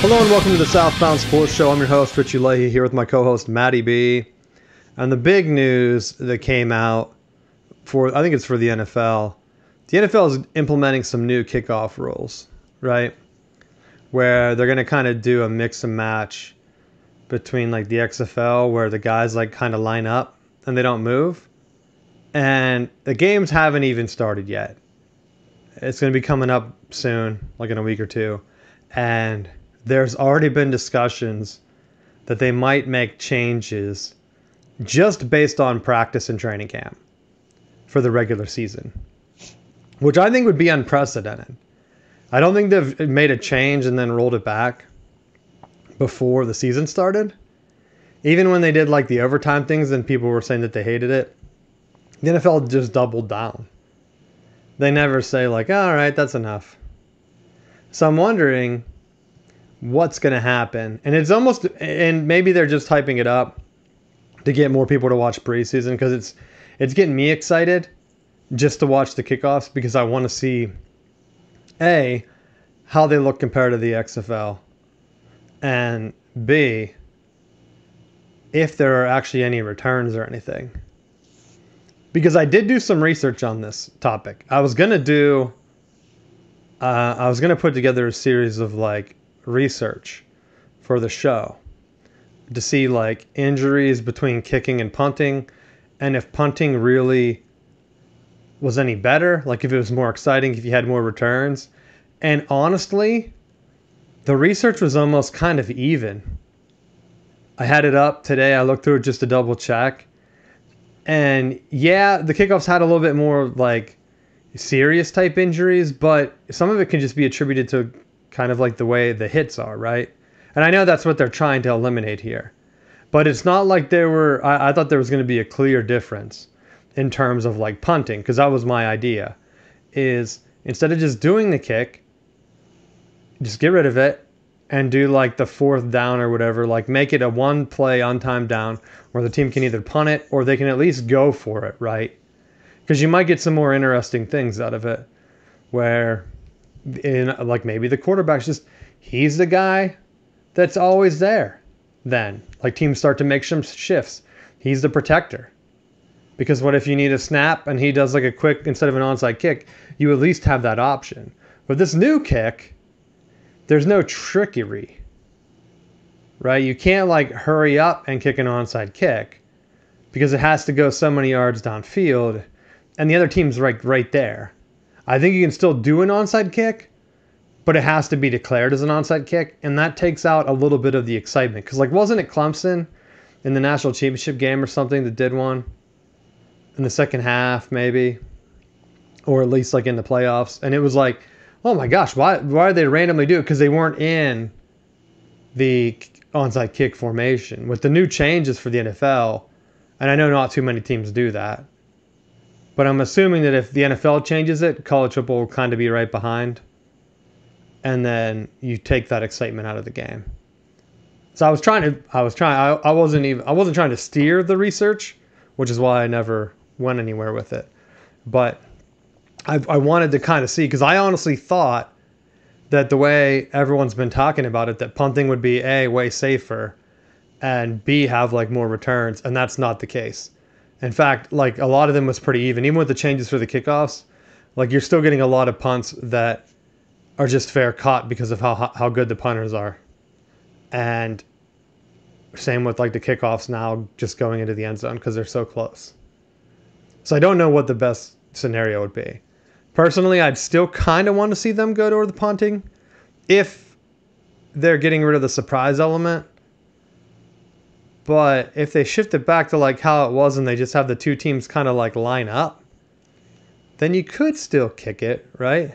Hello and welcome to the Southbound Sports Show. I'm your host, Richie Leahy, here with my co-host, Matty B. And the big news that came out I think it's for the NFL. The NFL is implementing some new kickoff rules, right? Where they're going to kind of do a mix and match between like the XFL, where the guys like kind of line up and they don't move. And the games haven't even started yet. It's going to be coming up soon, like in a week or two. And there's already been discussions that they might make changes just based on practice and training camp for the regular season, which I think would be unprecedented. I don't think they've made a change and then rolled it back before the season started. Even when they did like the overtime things and people were saying that they hated it, the NFL just doubled down. They never say like, all right, that's enough. So I'm wondering what's going to happen. And maybe they're just hyping it up to get more people to watch preseason, because it's getting me excited just to watch the kickoffs, because I want to see A, how they look compared to the XFL, and B, if there are actually any returns or anything. Because I did do some research on this topic. I was going to put together a series of like research for the show to see like injuries between kicking and punting, and if punting really was any better, like if it was more exciting, if you had more returns. And honestly, the research was almost kind of even. I had it up today. I looked through it just to double check. And yeah, the kickoffs had a little bit more like serious type injuries, but some of it can just be attributed to kind of like the way the hits are, right? And I know that's what they're trying to eliminate here. But it's not like I thought there was going to be a clear difference in terms of like punting, because that was my idea, is instead of just doing the kick, just get rid of it and do like the fourth down or whatever, like make it a one play untimed down where the team can either punt it or they can at least go for it, right? Because you might get some more interesting things out of it, where in like maybe the quarterback's he's the guy that's always there. Then like teams start to make some shifts. He's the protector. Because what if you need a snap and he does like a quick, instead of an onside kick, you at least have that option. With this new kick, there's no trickery, right? You can't like hurry up and kick an onside kick because it has to go so many yards downfield and the other team's right there. I think you can still do an onside kick, but it has to be declared as an onside kick, and that takes out a little bit of the excitement. Because like, wasn't it Clemson in the national championship game or something that did one in the second half maybe, or at least like in the playoffs? And it was like, oh my gosh, why did they randomly do it? Because they weren't in the onside kick formation. With the new changes for the NFL, and I know not too many teams do that, but I'm assuming that if the NFL changes it, college football will kind of be right behind. And then you take that excitement out of the game. So I wasn't trying to steer the research, which is why I never went anywhere with it. But I wanted to kind of see, because I honestly thought that the way everyone's been talking about it, that punting would be A, way safer, and B, have like more returns, and that's not the case. In fact, like a lot of them was pretty even with the changes for the kickoffs. Like you're still getting a lot of punts that are just fair caught because of how good the punters are. And same with like the kickoffs now just going into the end zone because they're so close. So I don't know what the best scenario would be. Personally, I'd still kind of want to see them go toward the punting if they're getting rid of the surprise element. But if they shift it back to like how it was and they just have the two teams kind of like line up, then you could still kick it, right?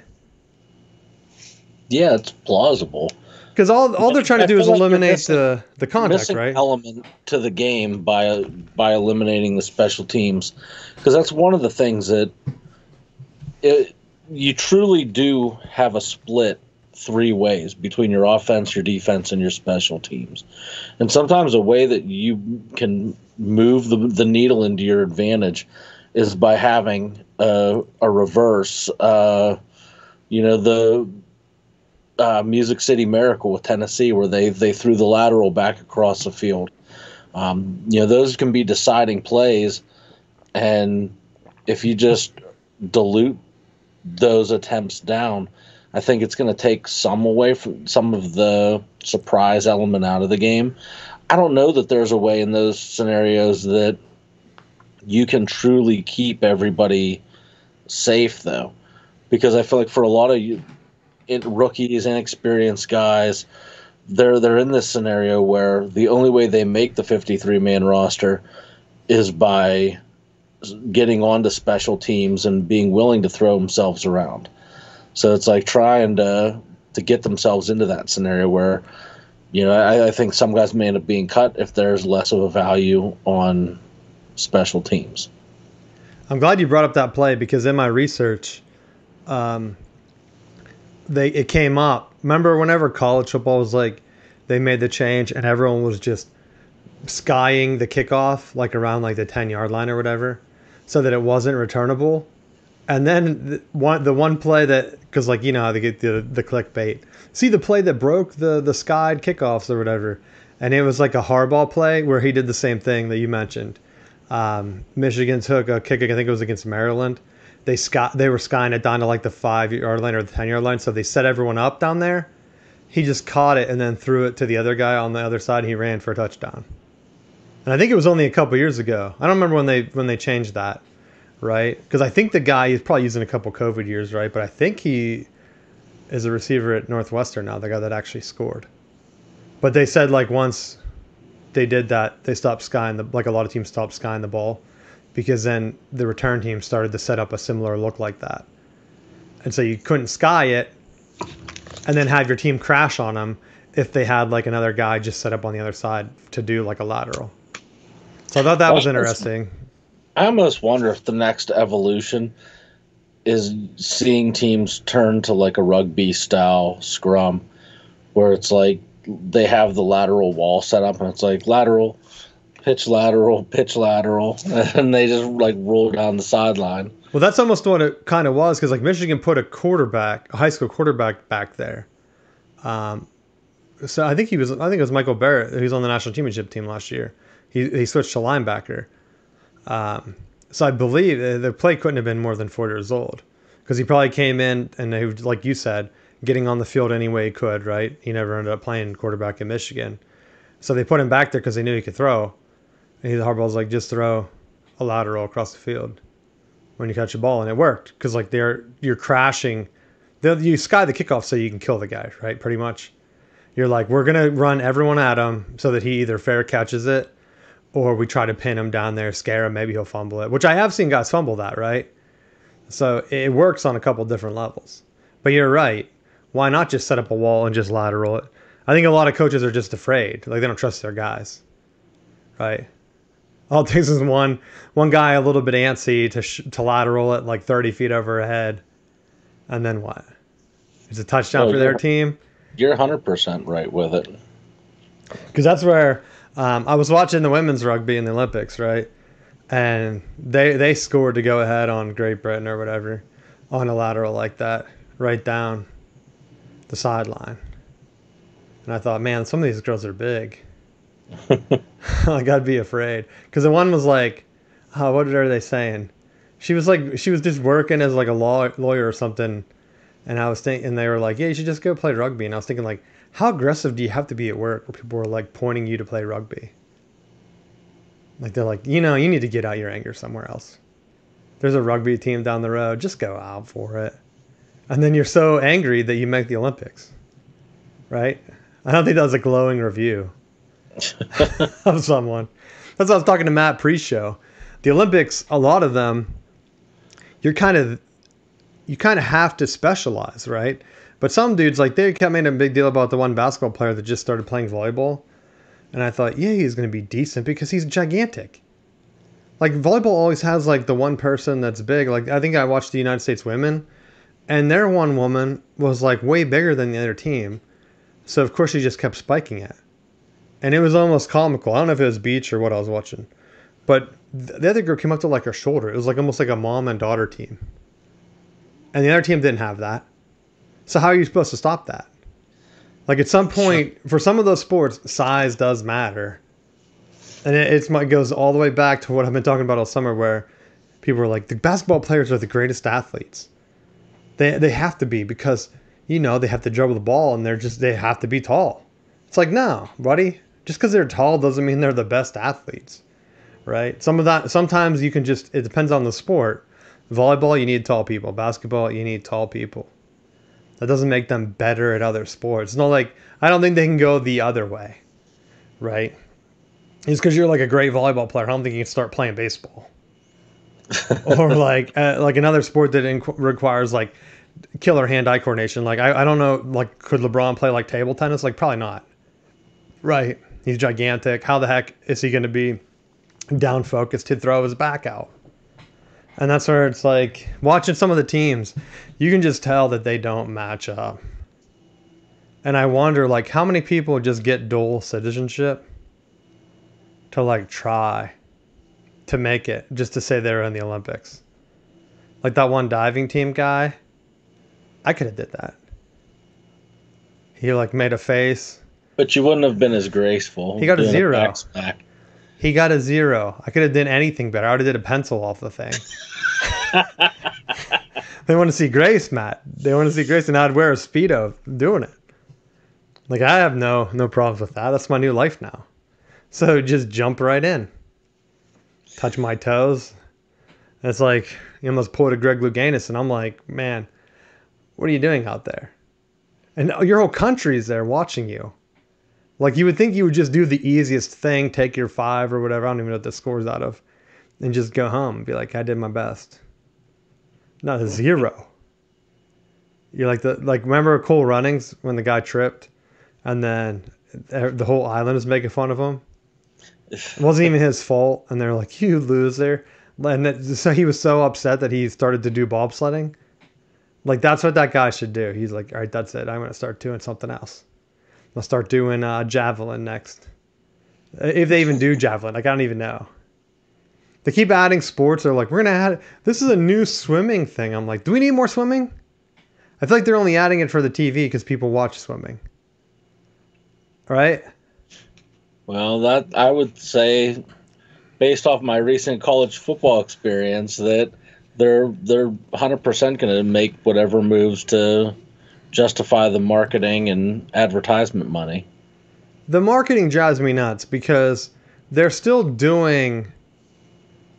Yeah, it's plausible. Because all they're trying to do is eliminate the contact, right? Element to the game by eliminating the special teams, because that's one of the things that you truly do have a split three ways between your offense, your defense, and your special teams. And sometimes a way that you can move the needle into your advantage is by having a reverse. Music City Miracle with Tennessee, where they threw the lateral back across the field. Those can be deciding plays, and if you just dilute those attempts down, I think it's going to take some away from some of the surprise element out of the game. I don't know that there's a way in those scenarios that you can truly keep everybody safe, though, because I feel like for a lot of rookies, inexperienced guys, they're in this scenario where the only way they make the 53-man roster is by getting onto special teams and being willing to throw themselves around. So it's like trying to get themselves into that scenario where, I think some guys may end up being cut if there's less of a value on special teams. I'm glad you brought up that play, because in my research, it came up. Remember whenever college football was like, they made the change and everyone was just skying the kickoff like around like the 10-yard line or whatever, so that it wasn't returnable. And then the one play that, because like how they get the clickbait. See the play that broke the skied kickoffs or whatever, and it was like a hardball play where he did the same thing that you mentioned. Michigan took a kick, I think it was against Maryland. They were skying it down to like the 5-yard line or the 10-yard line, so they set everyone up down there. He just caught it and then threw it to the other guy on the other side, and he ran for a touchdown. And I think it was only a couple years ago. I don't remember when they changed that, right? Because I think the guy, he's probably using a couple COVID years, right? But I think he is a receiver at Northwestern now, the guy that actually scored. But they said like once they did that, they stopped skying like a lot of teams stopped skying the ball, because then the return team started to set up a similar look like that. And so you couldn't sky it and then have your team crash on them if they had like another guy just set up on the other side to do like a lateral. So I thought that was interesting. I almost wonder if the next evolution is seeing teams turn to like a rugby style scrum, where it's like they have the lateral wall set up and it's like lateral, pitch lateral, and they just like roll down the sideline. Well, that's almost what it kind of was, because like Michigan put a high school quarterback back there. So I think it was Michael Barrett, who's on the national championship team last year. He switched to linebacker. So I believe the play couldn't have been more than 4 years old, because he probably came in and he, like you said, getting on the field any way he could, right? He never ended up playing quarterback in Michigan. So they put him back there because they knew he could throw. And Harbaugh's like, just throw a lateral across the field when you catch a ball. And it worked, because like you're crashing. You sky the kickoff so you can kill the guy, right? Pretty much. You're like, we're going to run everyone at him so that he either fair catches it, or we try to pin him down there, scare him, maybe he'll fumble it, which I have seen guys fumble that, right? So it works on a couple different levels. But you're right. Why not just set up a wall and just lateral it? I think a lot of coaches are just afraid. Like, they don't trust their guys, right? All it takes is one guy a little bit antsy to lateral it like 30 feet overhead. And then what? It's a touchdown for their team. You're 100% right with it. Because that's where I was watching the women's rugby in the Olympics, right? And they scored to go ahead on Great Britain or whatever on a lateral like that, right down the sideline. And I thought, man, some of these girls are big. Like, I'd be afraid. Because the one was like, what are they saying? She was just working as like a lawyer or something. And I was thinking, and they were like, yeah, you should just go play rugby. And I was thinking, like, how aggressive do you have to be at work where people are like pointing you to play rugby? Like, they're like, you need to get out your anger somewhere else. There's a rugby team down the road. Just go out for it. And then you're so angry that you make the Olympics. Right? I don't think that was a glowing review of someone. That's what I was talking to Matt pre-show. The Olympics, a lot of them, you kind of have to specialize, right? But some dudes, like, they kept making a big deal about the one basketball player that just started playing volleyball. And I thought, yeah, he's going to be decent because he's gigantic. Like, volleyball always has, like, the one person that's big. Like, I think I watched the United States women, and their one woman was, like, way bigger than the other team. So, of course, she just kept spiking it. And it was almost comical. I don't know if it was beach or what I was watching. But the other girl came up to, like, her shoulder. It was, like, almost like a mom and daughter team. And the other team didn't have that. So how are you supposed to stop that? Like at some point, for some of those sports, size does matter. And it goes all the way back to what I've been talking about all summer, where people are like, the basketball players are the greatest athletes. They have to be because, they have to dribble the ball and they have to be tall. It's like, no, buddy. Just because they're tall doesn't mean they're the best athletes, right? Sometimes you can it depends on the sport. Volleyball, you need tall people. Basketball, you need tall people. That doesn't make them better at other sports. It's not like, I don't think they can go the other way, right? Just because you're like a great volleyball player, I don't think you can start playing baseball. Or like another sport that requires like killer hand-eye coordination. Like I don't know, like could LeBron play like table tennis? Like probably not. Right. He's gigantic. How the heck is he going to be down focused to throw his back out? And that's where it's like watching some of the teams, you can just tell that they don't match up. And I wonder like how many people just get dual citizenship to like try to make it just to say they're in the Olympics. Like that one diving team guy, I could have did that. He like made a face. But you wouldn't have been as graceful. He got a 0. He got a 0. I could have done anything better. I would have did a pencil off the thing. They want to see grace, Matt. They want to see grace, and I'd wear a Speedo doing it. Like I have no problems with that. That's my new life now. So just jump right in. Touch my toes. And it's like you almost pulled a Greg Louganis, and I'm like, man, what are you doing out there? And your whole country's there watching you. Like you would think you would just do the easiest thing, take your 5 or whatever. I don't even know what the score's out of, and just go home and be like, I did my best. Not a 0. You're like remember Cool Runnings when the guy tripped, and then the whole island was making fun of him. It wasn't even his fault, and they're like, you loser. And so he was so upset that he started to do bobsledding. Like that's what that guy should do. He's like, all right, that's it. I'm gonna start doing something else. I'll start doing javelin next. If they even do javelin, like I don't even know. They keep adding sports. They're like, we're gonna add. This is a new swimming thing. I'm like, do we need more swimming? I feel like they're only adding it for the TV because people watch swimming. Right? Well, that I would say, based off my recent college football experience, that they're 100% going to make whatever moves to justify the marketing and advertisement money. The marketing drives me nuts because they're still doing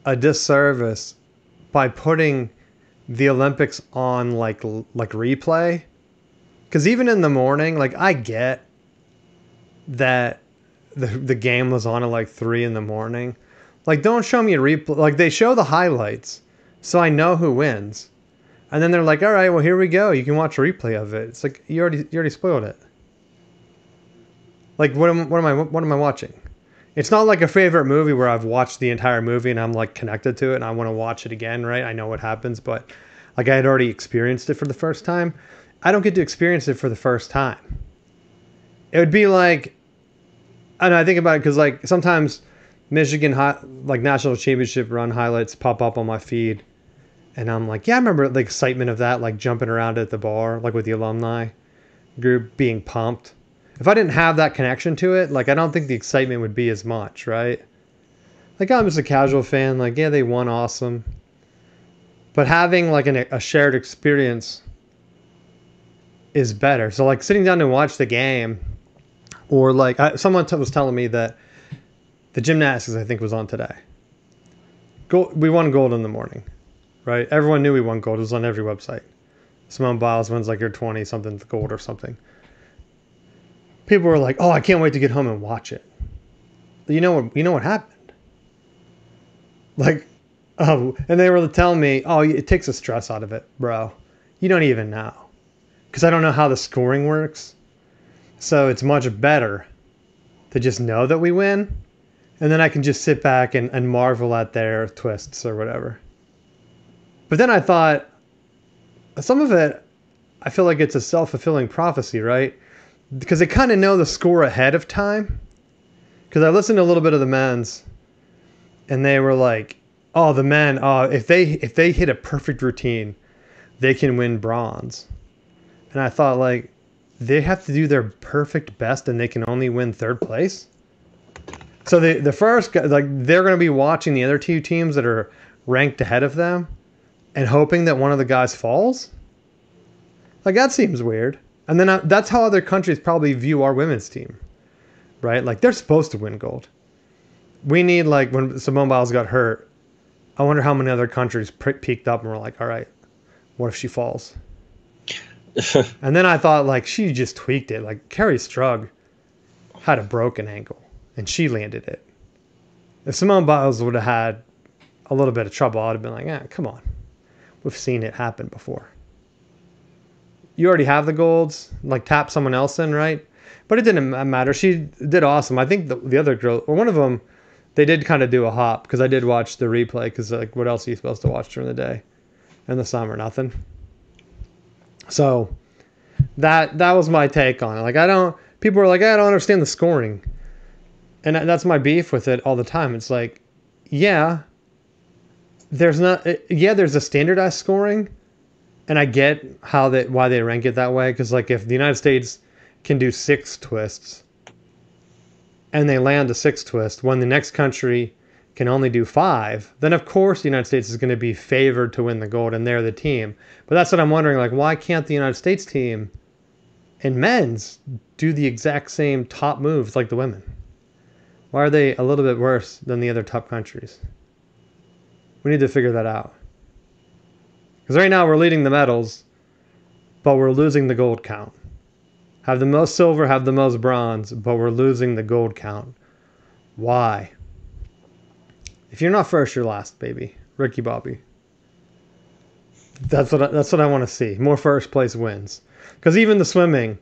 a disservice by putting the Olympics on like replay. Because even in the morning, like I get that the game was on at like 3 in the morning. Like don't show me a replay. Like they show the highlights so I know who wins. And then they're like, all right, well, here we go. You can watch a replay of it. It's like, you already spoiled it. Like, what am I watching? It's not like a favorite movie where I've watched the entire movie and I'm like connected to it and I want to watch it again, right? I know what happens, but like I had already experienced it for the first time. I don't get to experience it for the first time. It would be like, I know, I think about it because like sometimes Michigan like national championship run highlights pop up on my feed. And I'm like, yeah, I remember the excitement of that, like jumping around at the bar, like with the alumni group being pumped. If I didn't have that connection to it, like I don't think the excitement would be as much, right? Like I'm just a casual fan, like, yeah, they won, awesome. But having like a shared experience is better. So like sitting down to watch the game, or like someone was telling me that the gymnastics, I think, was on today. We won gold in the morning. Right? Everyone knew we won gold. It was on every website. Simone Biles wins like your 20-something gold or something. People were like, oh, I can't wait to get home and watch it. But you know what happened? Like, oh, and they were telling me, oh, it takes the stress out of it, bro. You don't even know. Because I don't know how the scoring works. So it's much better to just know that we win. And then I can just sit back and marvel at their twists or whatever. But then I thought, some of it, I feel like it's a self-fulfilling prophecy, right? Because they kind of know the score ahead of time. Because I listened to a little bit of the men's, and they were like, oh, the men, if they hit a perfect routine, they can win bronze. And I thought, like, they have to do their perfect best and they can only win third place. So the first guy, like they're going to be watching the other two teams that are ranked ahead of them and hoping that one of the guys falls. Like that seems weird. And then that's how other countries probably view our women's team, right? Like they're supposed to win gold. We need, like when Simone Biles got hurt, I wonder how many other countries peaked up and were like, all right, what if she falls? And then I thought, like, she just tweaked it. Like Carrie Strug had a broken ankle and she landed it. If Simone Biles would have had a little bit of trouble, I'd have been like, come on. We've seen it happen before. You already have the golds, like tap someone else in, right? But it didn't matter. She did awesome. I think the other girl, or one of them, they did kind of do a hop because I did watch the replay because like what else are you supposed to watch during the day? In the summer, nothing. So that was my take on it. Like people are like, I don't understand the scoring. And that's my beef with it all the time. It's like, there's a standardized scoring. And I get why they rank it that way. Because like if the United States can do 6 twists and they land a 6th twist when the next country can only do 5, then of course the United States is going to be favored to win the gold and they're the team. But that's what I'm wondering, like why can't the United States team in men's do the exact same top moves like the women? Why are they a little bit worse than the other top countries? We need to figure that out. Because right now we're leading the medals, but we're losing the gold count. Have the most silver, have the most bronze, but we're losing the gold count. Why? If you're not first, you're last, baby. Ricky Bobby. That's what I want to see. More first place wins. Because even the swimming,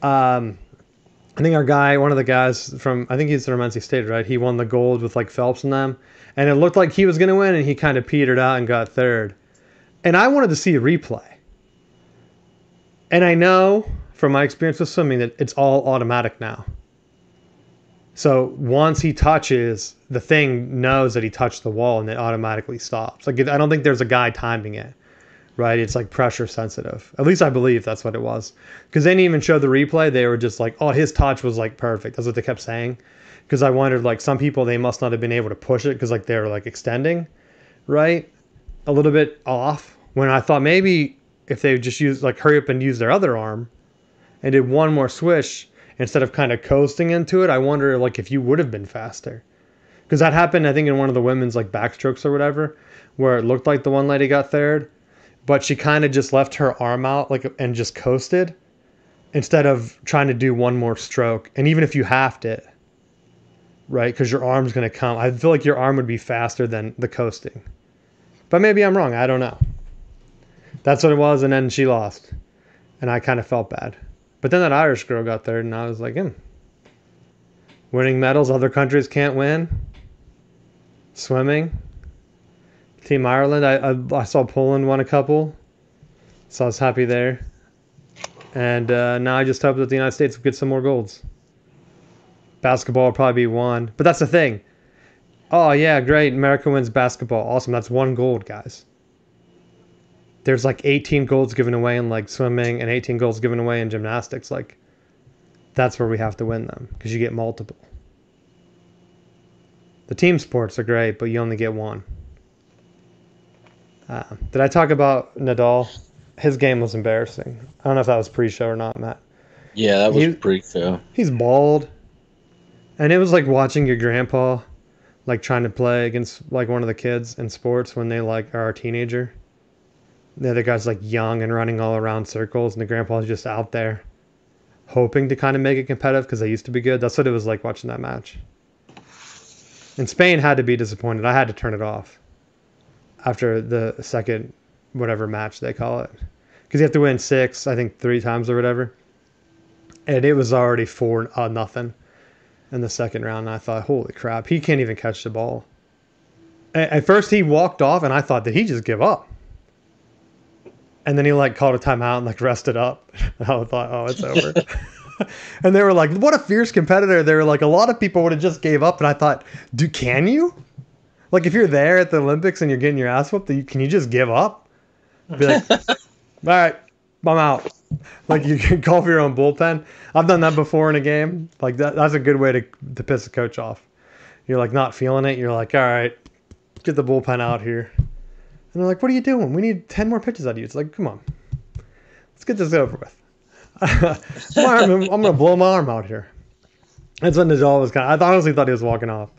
I think one of the guys I think he's from NC State, right? He won the gold with like Phelps and them. And it looked like he was going to win, and he kind of petered out and got third. And I wanted to see a replay. And I know from my experience with swimming that it's all automatic now. So once he touches, the thing knows that he touched the wall and it automatically stops. Like I don't think there's a guy timing it, right? It's like pressure sensitive. At least I believe that's what it was. Because they didn't even show the replay. They were just like, oh, his touch was like perfect. That's what they kept saying. Because I wondered, like some people, they must not have been able to push it because like they were like extending, right? A little bit off, when I thought maybe if they just hurry up and use their other arm and did one more swish instead of kind of coasting into it, I wonder like if you would have been faster. Because that happened, I think, in one of the women's like backstrokes or whatever, where it looked like the one lady got third, but she kind of just left her arm out and just coasted instead of trying to do one more stroke. And even if you halved it, right, because your arm's going to come, I feel like your arm would be faster than the coasting. But maybe I'm wrong. I don't know. That's what it was, and then she lost. And I kind of felt bad. But then that Irish girl got third, and I was like, winning medals other countries can't win. Swimming. Team Ireland, I saw Poland won a couple. So I was happy there. And now I just hope that the United States will get some more golds. Basketball will probably be one. But that's the thing. Oh, yeah, great. America wins basketball. Awesome. That's 1 gold, guys. There's like 18 golds given away in like swimming and 18 golds given away in gymnastics. Like, that's where we have to win them because you get multiple. The team sports are great, but you only get 1. Did I talk about Nadal? His game was embarrassing. I don't know if that was pre-show or not, Matt. Yeah, that was pre-show. He's bald. And it was like watching your grandpa like trying to play against like one of the kids in sports when they like are a teenager. The other guy's like young and running all around circles, and the grandpa's just out there hoping to kind of make it competitive because they used to be good. That's what it was like watching that match. And Spain had to be disappointed. I had to turn it off after the second whatever match they call it, because you have to win 6, I think 3 times or whatever, and it was already 4-0 in the second round. And I thought, holy crap, he can't even catch the ball. At first he walked off and I thought, did he just give up? And then he like called a timeout and like rested up. And I thought, oh, it's over. And they were like, what a fierce competitor. They were like, a lot of people would have just gave up. And I thought, can you? Like if you're there at the Olympics and you're getting your ass whooped, can you just give up? Be like, all right, I'm out. Like you can call for your own bullpen. I've done that before in a game. Like that's a good way to piss a coach off. You're like not feeling it. You're like, all right, get the bullpen out here. And they're like, what are you doing? We need 10 more pitches out of you. It's like, come on, let's get this over with. I'm going to blow my arm out here. That's when Nadal was I honestly thought he was walking off.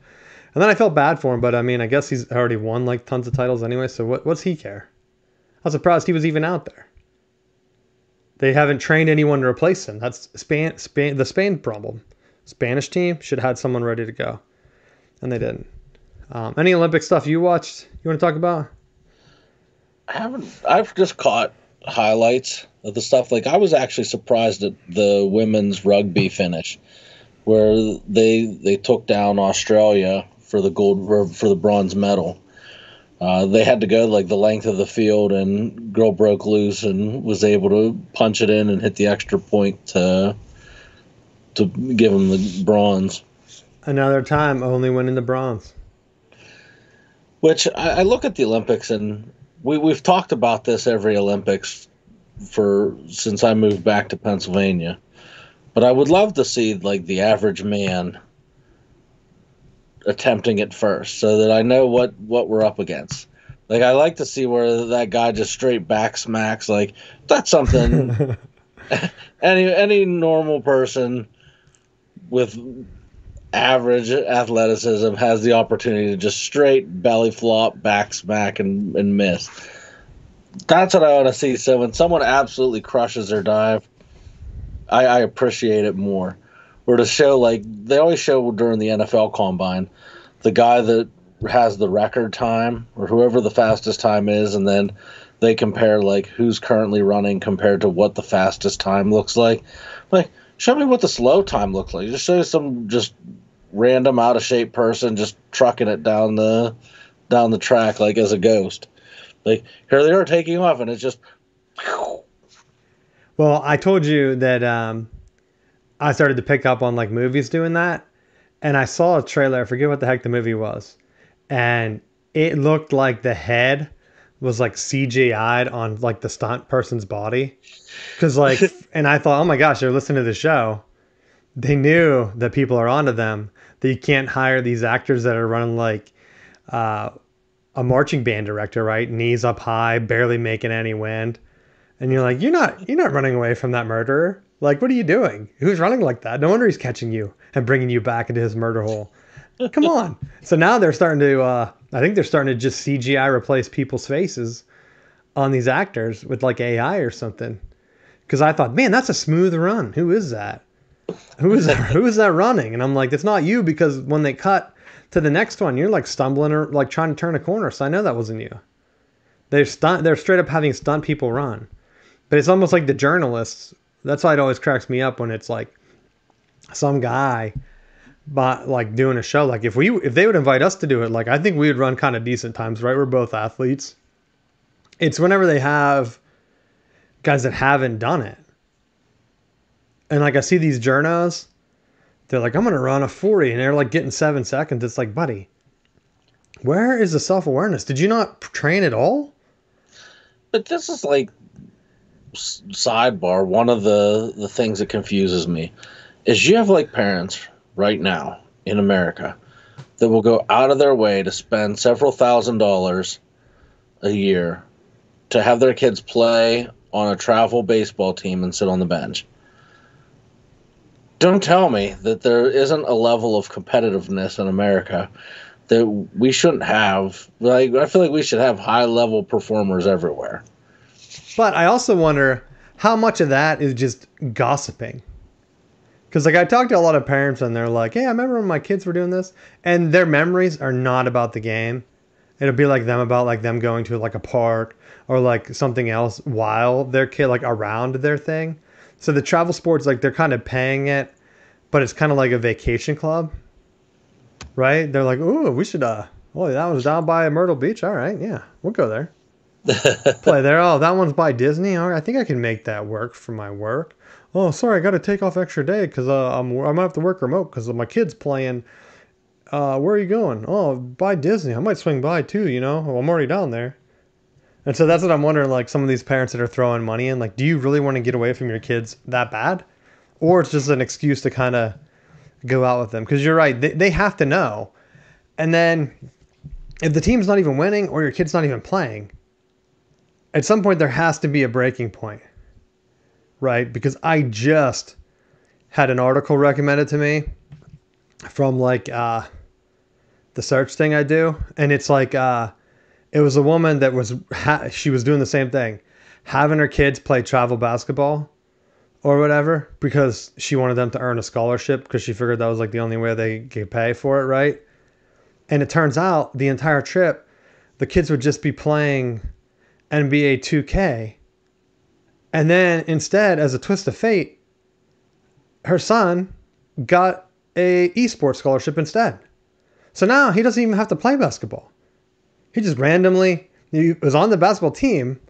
And then I felt bad for him, but I mean, I guess he's already won like tons of titles anyway, so what's he care? I was surprised he was even out there. They haven't trained anyone to replace him. That's the Spain problem. Spanish team should have had someone ready to go, and they didn't. Any Olympic stuff you watched you want to talk about? I haven't. I've just caught highlights of the stuff. Like I was actually surprised at the women's rugby finish, where they took down Australia for the bronze medal. They had to go like the length of the field, and girl broke loose and was able to punch it in and hit the extra point to give them the bronze. Another time, only winning the bronze. Which I look at the Olympics, and we've talked about this every Olympics since I moved back to Pennsylvania. But I would love to see like the average man attempting it first, so that I know what we're up against. Like I like to see where that guy just straight back smacks. Like that's something any normal person with average athleticism has the opportunity to just straight belly flop, back smack, and miss. That's what I want to see. So when someone absolutely crushes their dive, I appreciate it more. Or to show, like they always show during the NFL Combine, the guy that has the record time or whoever the fastest time is, and then they compare like who's currently running compared to what the fastest time looks like. Like, show me what the slow time looks like. Just show some just random out of shape person just trucking it down the track like as a ghost. Like here they are taking off, and it's just. Well, I told you that I started to pick up on like movies doing that, and I saw a trailer. I forget what the heck the movie was, and it looked like the head was like CGI'd on like the stunt person's body, because like, and I thought, oh my gosh, they're listening to the show. They knew that people are onto them. That you can't hire these actors that are running like a marching band director, right? Knees up high, barely making any wind. And you're like, you're not running away from that murderer. Like, what are you doing? Who's running like that? No wonder he's catching you and bringing you back into his murder hole. Come on. So now they're starting to, I think they're starting to just CGI replace people's faces on these actors with like AI or something. Because I thought, man, that's a smooth run. Who is that? Who is that? Who is that running? And I'm like, it's not you, because when they cut to the next one, you're like stumbling or like trying to turn a corner. So I know that wasn't you. They're straight up having stunt people run. But it's almost like the journalists. That's why it always cracks me up when it's like some guy, but like doing a show. Like if they would invite us to do it, like I think we would run kind of decent times, right? We're both athletes. It's whenever they have guys that haven't done it, and like I see these journos, they're like, I'm gonna run a 40, and they're like getting 7 seconds. It's like, buddy, where is the self-awareness? Did you not train at all? But this is like. Sidebar, one of the things that confuses me is you have like parents right now in America that will go out of their way to spend several $1,000s a year to have their kids play on a travel baseball team and sit on the bench. Don't tell me that there isn't a level of competitiveness in America that we shouldn't have. Like I feel like we should have high level performers everywhere. But I also wonder how much of that is just gossiping. Because like I talked to a lot of parents and they're like, hey, I remember when my kids were doing this. And their memories are not about the game. It'll be like them going to like a park or like something else while their kid like around their thing. So the travel sports, like they're kind of paying it, but it's kind of like a vacation club. Right? They're like, ooh, we should, that was down by Myrtle Beach. All right, yeah, we'll go there. Play there. Oh, that one's by Disney. All right, I think I can make that work for my work. Oh, sorry, I got to take off extra day because I'm gonna have to work remote because my kid's playing. Where are you going? Oh, by Disney. I might swing by too. Well, I'm already down there. And so that's what I'm wondering, like some of these parents that are throwing money in, like, do you really want to get away from your kids that bad? Or it's just an excuse to kind of go out with them? Because you're right, they have to know. And then if the team's not even winning or your kid's not even playing, at some point there has to be a breaking point, right? Because I just had an article recommended to me from like the search thing I do. And it's like, it was a woman that was, she was doing the same thing, having her kids play travel basketball or whatever, because she wanted them to earn a scholarship because she figured that was like the only way they could pay for it, right? And it turns out the entire trip, the kids would just be playing NBA 2K. And then instead, as a twist of fate, her son got a esports scholarship instead. So now he doesn't even have to play basketball. He just randomly, he was on the basketball team,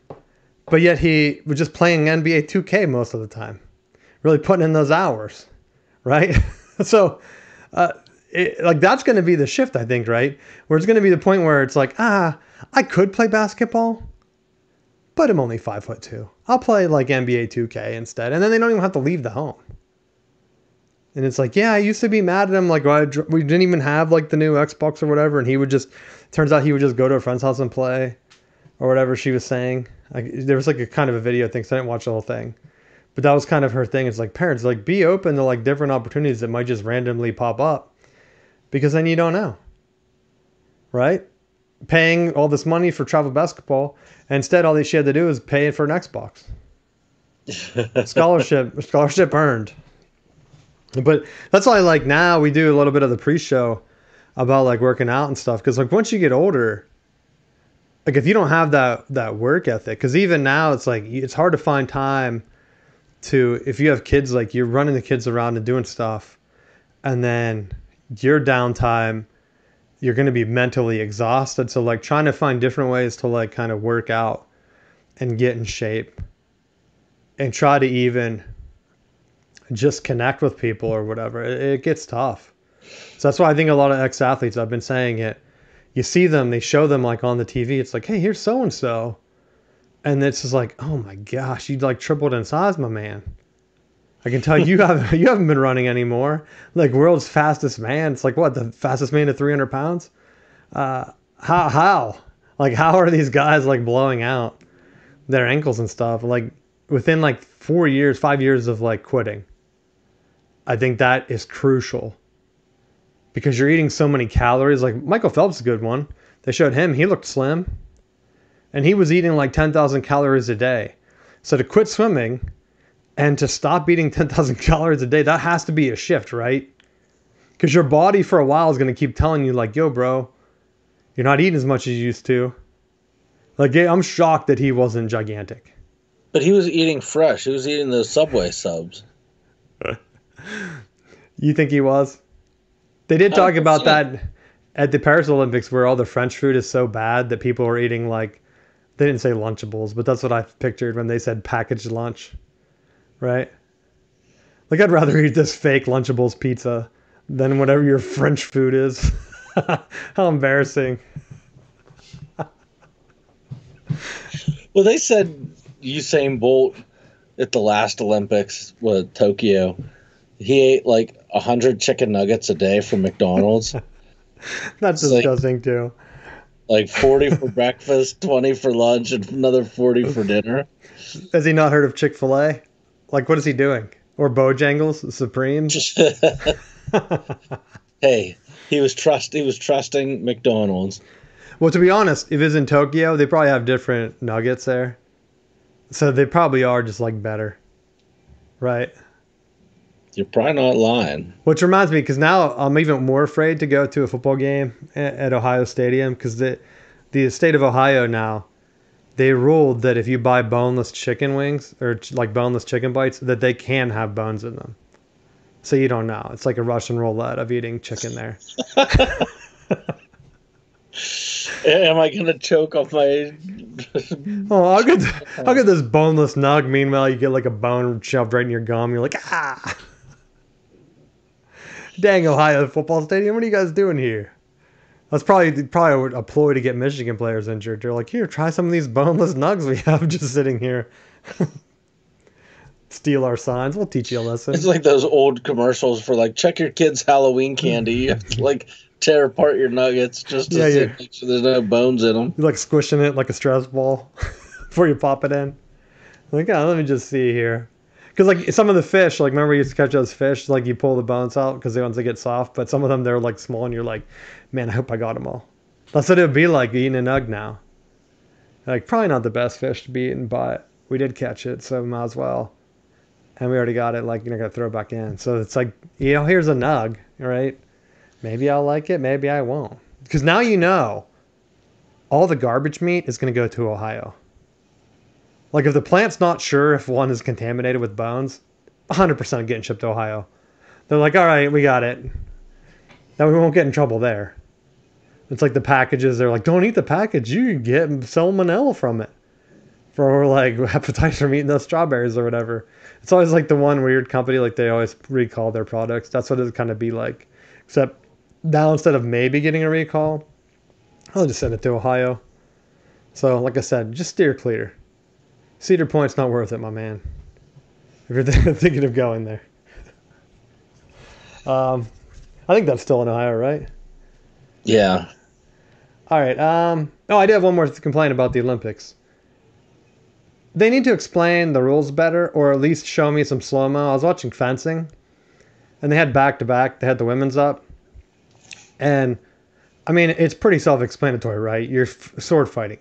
but yet he was just playing NBA 2K most of the time, really putting in those hours, right? So, like that's going to be the shift, I think, right? Where it's going to be the point where it's like, I could play basketball, but I'm only 5'2". I'll play like NBA 2K instead, and then they don't even have to leave the home. And it's like, yeah, I used to be mad at him, like we didn't even have like the new Xbox or whatever, and he would just, turns out he would just go to a friend's house and play, or whatever she was saying. Like there was like a kind of a video thing, so I didn't watch the whole thing, but that was kind of her thing. It's like parents, like be open to like different opportunities that might just randomly pop up, because then you don't know, right? Paying all this money for travel basketball, and instead all she had to do is pay for an Xbox. Scholarship earned. But that's why, like, now we do a little bit of the pre-show about like working out and stuff, because like once you get older, like if you don't have that work ethic, because even now it's like it's hard to find time to, if you have kids, like you're running the kids around and doing stuff, and then your downtime, you're going to be mentally exhausted. So like trying to find different ways to like kind of work out and get in shape and try to even just connect with people or whatever, it gets tough. So that's why I think a lot of ex-athletes, I've been saying it, you see them, they show them like on the TV, it's like, hey, here's so-and-so. And it's just like, oh my gosh, you like tripled in size, my man. I can tell you haven't been running anymore. Like world's fastest man. It's like, what, the fastest man to 300 pounds? How? Like, how are these guys like blowing out their ankles and stuff? Like within like 5 years of like quitting. I think that is crucial, because you're eating so many calories. Like Michael Phelps is a good one. They showed him, he looked slim, and he was eating like 10,000 calories a day. So to quit swimming and to stop eating 10,000 calories a day, that has to be a shift, right? Because your body for a while is going to keep telling you like, yo, bro, you're not eating as much as you used to. Like, yeah, I'm shocked that he wasn't gigantic. But he was eating fresh. He was eating the Subway subs. You think he was? They did talk about that at the Paris Olympics, where all the French food is so bad that people were eating like, they didn't say Lunchables, but that's what I pictured when they said packaged lunch, right? Like I'd rather eat this fake Lunchables pizza than whatever your French food is. How embarrassing. Well, they said Usain Bolt at the last Olympics, Tokyo, he ate like 100 chicken nuggets a day from McDonald's. That's disgusting too. Like 40 for breakfast, 20 for lunch, and another 40 for dinner. Has he not heard of Chick-fil-A? Like, what is he doing? Or Bojangles, Supremes? Hey, he was trusting McDonald's. Well, to be honest, if it's in Tokyo, they probably have different nuggets there. So they probably are just like better. Right? You're probably not lying. Which reminds me, because now I'm even more afraid to go to a football game at Ohio Stadium, because the state of Ohio now, they ruled that if you buy boneless chicken wings or like boneless chicken bites, that they can have bones in them. So you don't know. It's like a Russian roulette of eating chicken there. Am I gonna choke off my? Oh, I'll get this boneless nug. Meanwhile, you get like a bone shoved right in your gum. You're like, ah. Dang, Ohio football stadium, what are you guys doing here? That's probably a ploy to get Michigan players injured. They're like, here, try some of these boneless nugs we have just sitting here. Steal our signs. We'll teach you a lesson. It's like those old commercials for like, check your kids' Halloween candy. You have to like tear apart your nuggets just to see, make sure there's no bones in them. You're like squishing it like a stress ball before you pop it in. Like, oh, let me just see here. Because like some of the fish, like remember you used to catch those fish, like you pull the bones out because once they get soft, but some of them they're like small and you're like, man, I hope I got them all. That's what it would be like eating a nug now. Like probably not the best fish to be eaten, but we did catch it, so might as well. And we already got it, like you're gonna throw it back in. So it's like, here's a nug, right? Maybe I'll like it, maybe I won't. Because now you know all the garbage meat is gonna go to Ohio. Like if the plant's not sure if one is contaminated with bones, 100% getting shipped to Ohio. They're like, all right, we got it. Now we won't get in trouble there. It's like the packages, they're like, don't eat the package. You can get salmonella from it. For like hepatitis from eating those strawberries or whatever. It's always like the one weird company, like they always recall their products. That's what it'd kind of be like. Except now instead of maybe getting a recall, I'll just send it to Ohio. So like I said, just steer clear. Cedar Point's not worth it, my man. If you're thinking of going there. I think that's still in Ohio, right? Yeah. All right. I do have one more complaint about the Olympics. They need to explain the rules better, or at least show me some slow-mo. I was watching fencing, and they had back-to-back. They had the women's up. And, I mean, it's pretty self-explanatory, right? You're sword fighting.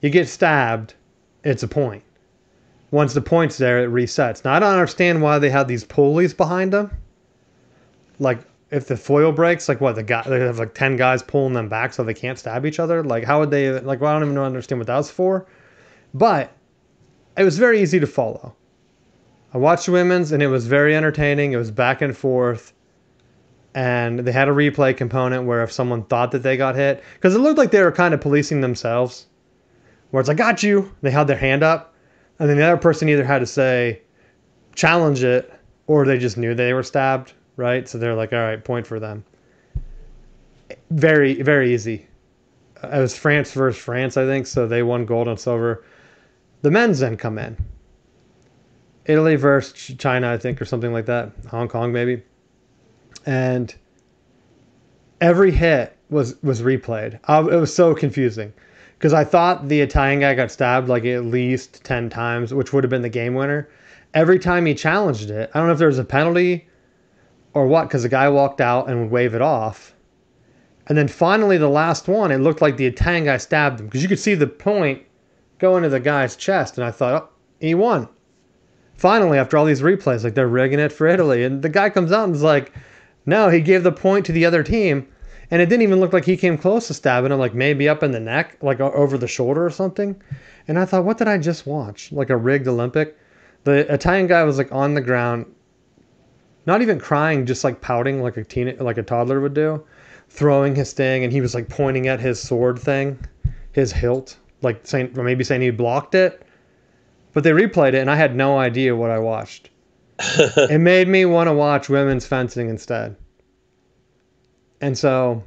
You get stabbed, it's a point. Once the point's there, it resets. Now, I don't understand why they have these pulleys behind them. Like, if the foil breaks, like what, they have like 10 guys pulling them back so they can't stab each other? Like, how would they, like, well, I don't even understand what that was for. But it was very easy to follow. I watched the women's, and it was very entertaining. It was back and forth. And they had a replay component where if someone thought that they got hit, because it looked like they were kind of policing themselves, where it's like, got you. They held their hand up. And then the other person either had to say, challenge it, or they just knew they were stabbed, right? So they're like, all right, point for them. Very, very easy. It was France versus France, I think. So they won gold and silver. The men's then come in. Italy versus China, I think, or something like that. Hong Kong, maybe. And every hit was replayed. It was so confusing. Because I thought the Italian guy got stabbed like at least 10 times, which would have been the game winner. Every time he challenged it, I don't know if there was a penalty or what, because the guy walked out and would wave it off. And then finally, the last one, it looked like the Italian guy stabbed him. Because you could see the point go into the guy's chest. And I thought, oh, he won. Finally, after all these replays, like they're rigging it for Italy. And the guy comes out and is like, no, he gave the point to the other team. And it didn't even look like he came close to stabbing him, like maybe up in the neck, like over the shoulder or something. And I thought, what did I just watch? Like a rigged Olympic? The Italian guy was like on the ground, not even crying, just like pouting like a toddler would do, throwing his thing, and he was like pointing at his sword thing, his hilt, like saying, or maybe saying he blocked it. But they replayed it, and I had no idea what I watched. It made me want to watch women's fencing instead. And so,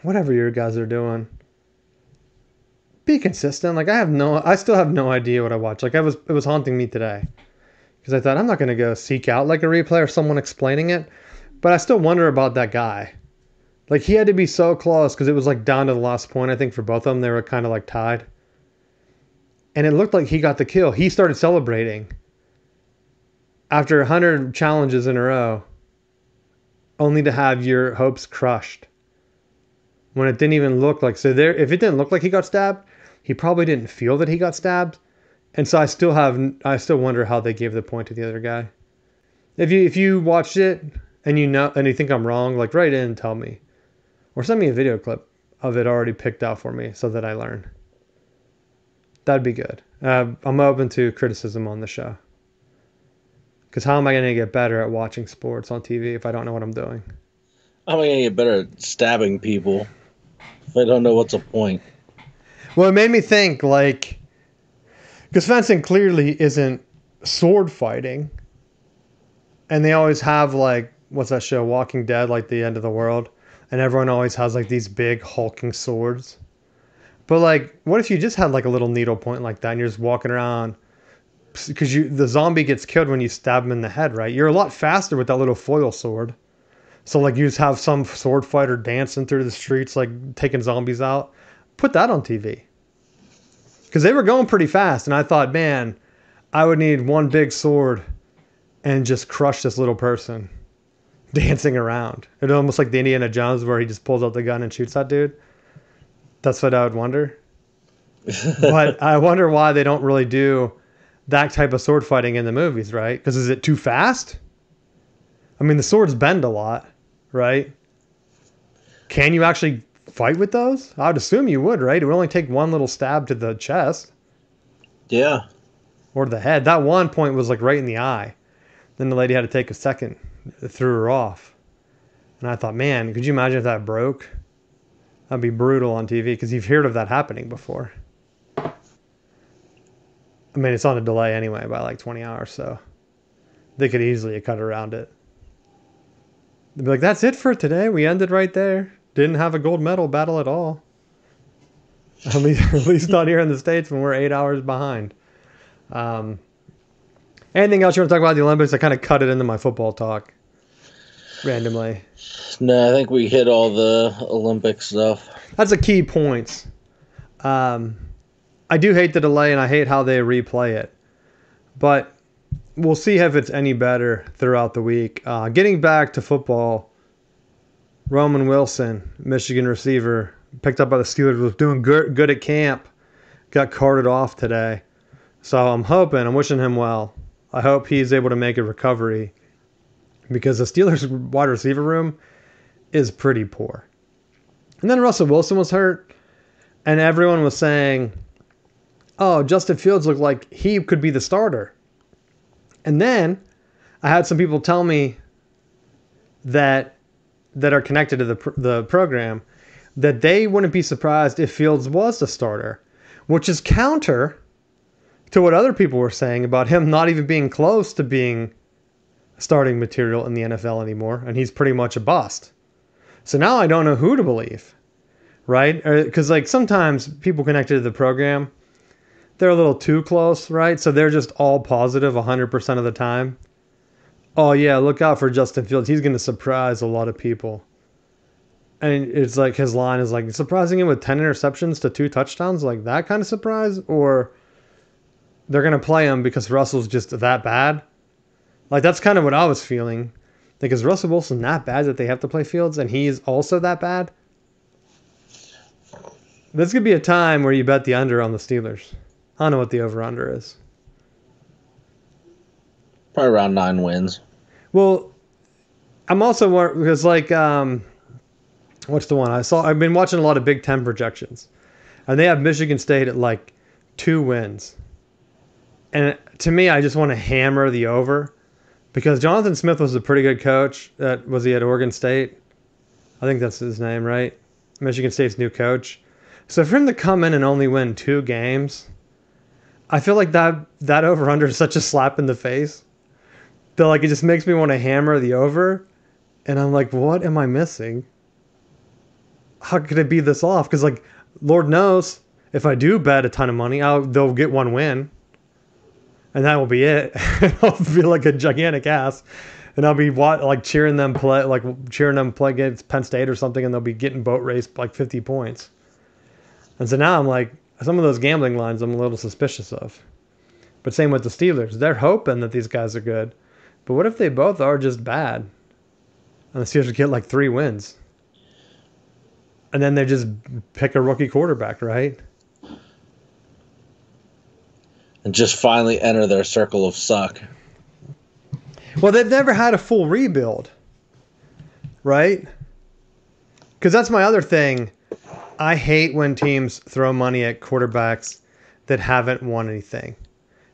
whatever you guys are doing, be consistent. Like I still have no idea what I watch. Like it was haunting me today, because I thought I'm not going to go seek out like a replay or someone explaining it, but I still wonder about that guy. Like he had to be so close, because it was like down to the last point. I think for both of them, they were kind of like tied, and it looked like he got the kill. He started celebrating after 100 challenges in a row, only to have your hopes crushed when it didn't even look like. So there, if it didn't look like he got stabbed, he probably didn't feel that he got stabbed. And so I still wonder how they gave the point to the other guy. If you watched it and you think I'm wrong, like write in and tell me, or send me a video clip of it already picked out for me so that I learn. That'd be good. I'm open to criticism on the show. Because how am I going to get better at watching sports on TV if I don't know what I'm doing? How am I going to get better at stabbing people if I don't know what's the point? Well, it made me think, like, because fencing clearly isn't sword fighting. And they always have, like, what's that show, Walking Dead, like the end of the world? and everyone always has like these big hulking swords. But like, what if you just had like a little needle point like that, and you're just walking around? Because the zombie gets killed when you stab him in the head, right? You're a lot faster with that little foil sword. So like, you just have some sword fighter dancing through the streets, like taking zombies out. Put that on TV. Because they were going pretty fast, and I thought, man, I would need one big sword and just crush this little person dancing around. It's almost like the Indiana Jones where he just pulls out the gun and shoots that dude. That's what I would wonder. But I wonder why they don't really do that type of sword fighting in the movies, right? Because is it too fast? I mean, the swords bend a lot, right? Can you actually fight with those? I would assume you would, right? It would only take one little stab to the chest. Yeah. Or the head. That one point was like right in the eye. Then the lady had to take a second. It threw her off. And I thought, man, could you imagine if that broke? That'd be brutal on TV because you've heard of that happening before. I mean, it's on a delay anyway by like 20 hours, so they could easily cut around it. They'd be like, that's it for today. We ended right there. Didn't have a gold medal battle at all. At least not here in the States when we're 8 hours behind. Anything else you want to talk about the Olympics? I kind of cut it into my football talk randomly. No, I think we hit all the Olympic stuff. That's a key point. I do hate the delay, and I hate how they replay it. But we'll see if it's any better throughout the week. Getting back to football, Roman Wilson, Michigan receiver, picked up by the Steelers, was doing good at camp. Got carted off today. So I'm wishing him well. I hope he's able to make a recovery because the Steelers wide receiver room is pretty poor. And then Russell Wilson was hurt, and everyone was saying, oh, Justin Fields looked like he could be the starter. And then I had some people tell me that are connected to the program that they wouldn't be surprised if Fields was the starter, which is counter to what other people were saying about him not even being close to being starting material in the NFL anymore, and he's pretty much a bust. So now I don't know who to believe, right? Because like sometimes people connected to the program, they're a little too close, right? So they're just all positive 100% of the time. Oh yeah, look out for Justin Fields. He's going to surprise a lot of people. And it's like his line is like surprising him with 10 interceptions to 2 touchdowns, like that kind of surprise, or they're going to play him because Russell's just that bad. Like that's kind of what I was feeling. Like, is Russell Wilson that bad that they have to play Fields and he's also that bad? This could be a time where you bet the under on the Steelers. I don't know what the over-under is. Probably around 9 wins. Well, I'm also because like what's the one I saw? I've been watching a lot of Big Ten projections, and they have Michigan State at like 2 wins. And to me, I just want to hammer the over because Jonathan Smith was a pretty good coach. Was he at Oregon State? I think that's his name, right? Michigan State's new coach. So for him to come in and only win 2 games, I feel like that over-under is such a slap in the face. That like it just makes me want to hammer the over. And I'm like, what am I missing? How could it be this off? Because like, Lord knows, if I do bet a ton of money, they'll get 1 win. And that will be it. I'll feel like a gigantic ass. And I'll be cheering them play against Penn State or something, and they'll be getting boat raced like 50 points. And so now I'm like, some of those gambling lines I'm a little suspicious of. But same with the Steelers. They're hoping that these guys are good. But what if they both are just bad? And the Steelers get like 3 wins. And then they just pick a rookie quarterback, right? And just finally enter their circle of suck. Well, they've never had a full rebuild, right? Because that's my other thing. I hate when teams throw money at quarterbacks that haven't won anything.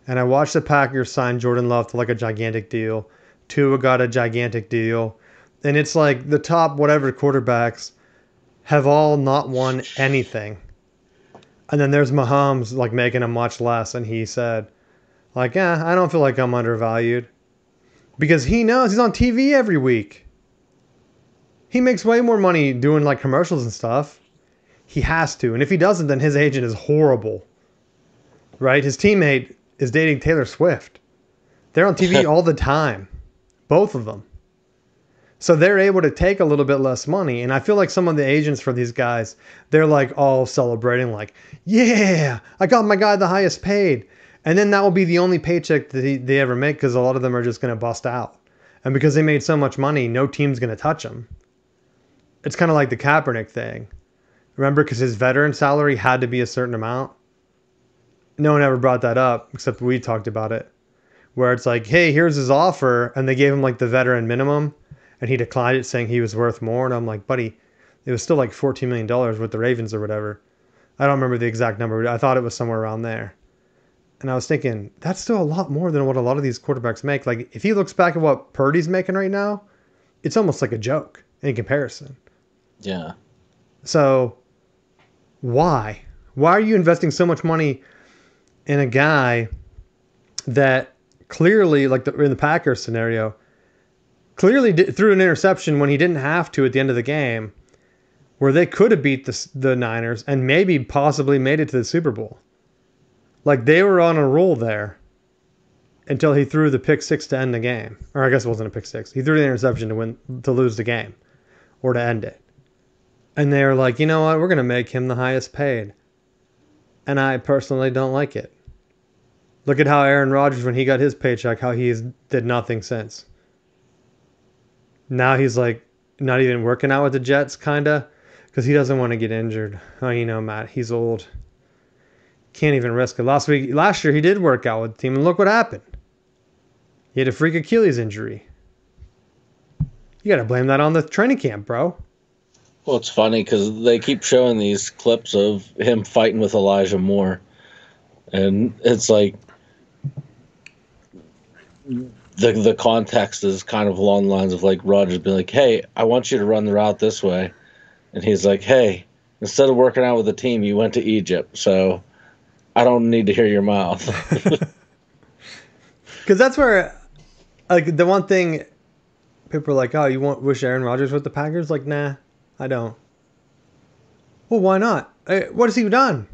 And I watched the Packers sign Jordan Love to like a gigantic deal. Tua got a gigantic deal. And it's like the top whatever quarterbacks have all not won anything. And then there's Mahomes like making a much less. And he said, like, I don't feel like I'm undervalued. Because he knows he's on TV every week. He makes way more money doing like commercials and stuff. He has to. And if he doesn't, then his agent is horrible. Right? His teammate is dating Taylor Swift. They're on TV all the time. Both of them. So they're able to take a little bit less money. And I feel like some of the agents for these guys, they're like all celebrating like, yeah, I got my guy the highest paid. And then that will be the only paycheck that they ever make because a lot of them are just going to bust out. And because they made so much money, no team's going to touch them. It's kind of like the Kaepernick thing. Remember, because his veteran salary had to be a certain amount? No one ever brought that up, except we talked about it. Where it's like, hey, here's his offer. And they gave him like the veteran minimum. And he declined it, saying he was worth more. And I'm like, buddy, it was still like $14 million with the Ravens or whatever. I don't remember the exact number. I thought it was somewhere around there. And I was thinking, that's still a lot more than what a lot of these quarterbacks make. Like, if he looks back at what Purdy's making right now, it's almost like a joke in comparison. Yeah. So, why? Why are you investing so much money in a guy that clearly, like in the Packers scenario, clearly threw an interception when he didn't have to at the end of the game, where they could have beat the Niners and maybe possibly made it to the Super Bowl. Like, they were on a roll there until he threw the pick six to end the game. Or I guess it wasn't a pick six. He threw the interception to lose the game or to end it. And they were like, you know what? We're going to make him the highest paid. And I personally don't like it. Look at how Aaron Rodgers, when he got his paycheck, how he did nothing since. Now he's like not even working out with the Jets, kind of, because he doesn't want to get injured. Oh, you know, Matt, he's old. Can't even risk it. Last year, he did work out with the team, and look what happened. He had a freak Achilles injury. You got to blame that on the training camp, bro. Well, it's funny because they keep showing these clips of him fighting with Elijah Moore. And it's like the context is kind of along the lines of like Rodgers being like, hey, I want you to run the route this way. And he's like, hey, instead of working out with the team, you went to Egypt. So I don't need to hear your mouth. Because that's where, like, the one thing people are like, oh, wish Aaron Rodgers with the Packers? Like, nah, I don't. Well, why not? What has he done?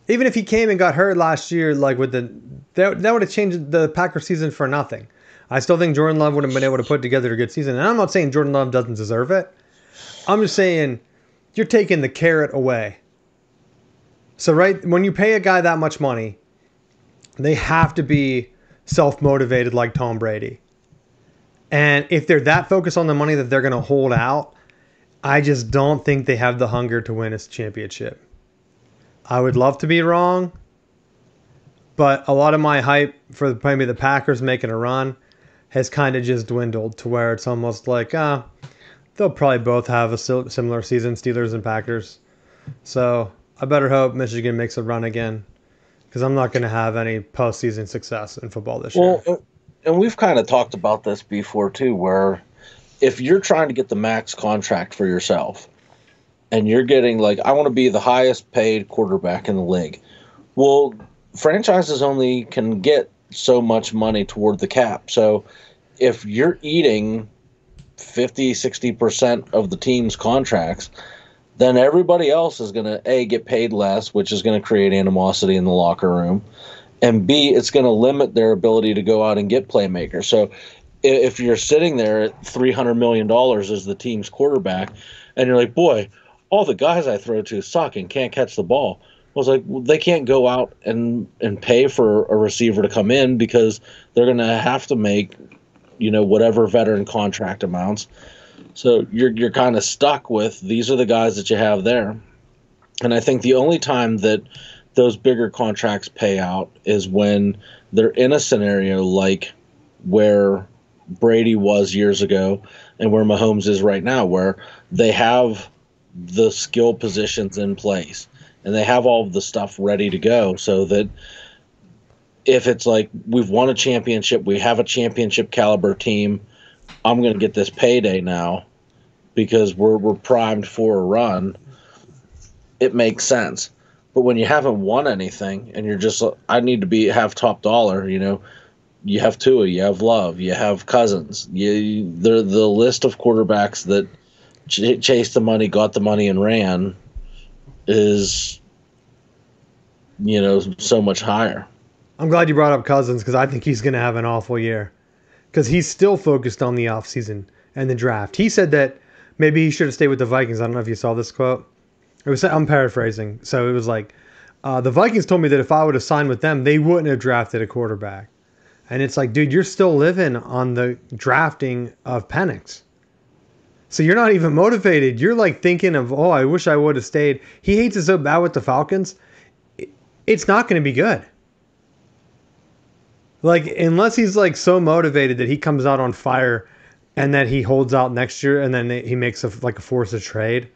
Even if he came and got hurt last year, like with that would have changed the Packers season for nothing. I still think Jordan Love would have been able to put together a good season. And I'm not saying Jordan Love doesn't deserve it. I'm just saying you're taking the carrot away. So right when you pay a guy that much money, they have to be self-motivated like Tom Brady. And if they're that focused on the money that they're going to hold out, I just don't think they have the hunger to win a championship. I would love to be wrong, but a lot of my hype for maybe the Packers making a run has kind of just dwindled to where it's almost like, they'll probably both have a similar season, Steelers and Packers. So I better hope Michigan makes a run again, because I'm not going to have any postseason success in football this year. And we've kind of talked about this before too, where if you're trying to get the max contract for yourself, and you're getting like, I want to be the highest paid quarterback in the league. Well, franchises only can get so much money toward the cap. So if you're eating 50, 60% of the team's contracts, then everybody else is going to, A, get paid less, which is going to create animosity in the locker room. And B, it's going to limit their ability to go out and get playmakers. So if you're sitting there at $300 million as the team's quarterback, and you're like, boy, all the guys I throw to suck and can't catch the ball. I was like, well, they can't go out and pay for a receiver to come in because they're going to have to make, whatever veteran contract amounts. So you're kind of stuck with these are the guys that you have there. And I think the only time that those bigger contracts pay out is when they're in a scenario like where Brady was years ago and where Mahomes is right now, where they have the skill positions in place and they have all of the stuff ready to go, so that if it's like we've won a championship, we have a championship caliber team, I'm going to get this payday now because we're primed for a run, it makes sense. But when you haven't won anything and you're just, I need to have top dollar, You have Tua, you have Love, you have Cousins. The list of quarterbacks that chased the money, got the money, and ran is, so much higher. I'm glad you brought up Cousins because I think he's going to have an awful year because he's still focused on the offseason and the draft. He said that maybe he should have stayed with the Vikings. I don't know if you saw this quote. I'm paraphrasing. So it was like, the Vikings told me that if I would have signed with them, they wouldn't have drafted a quarterback. And it's like, dude, you're still living on the drafting of Penix. So you're not even motivated. You're like thinking of, oh, I wish I would have stayed. He hates it so bad with the Falcons. It's not going to be good. Like, unless he's like so motivated that he comes out on fire and that he holds out next year and then he makes a force of trade.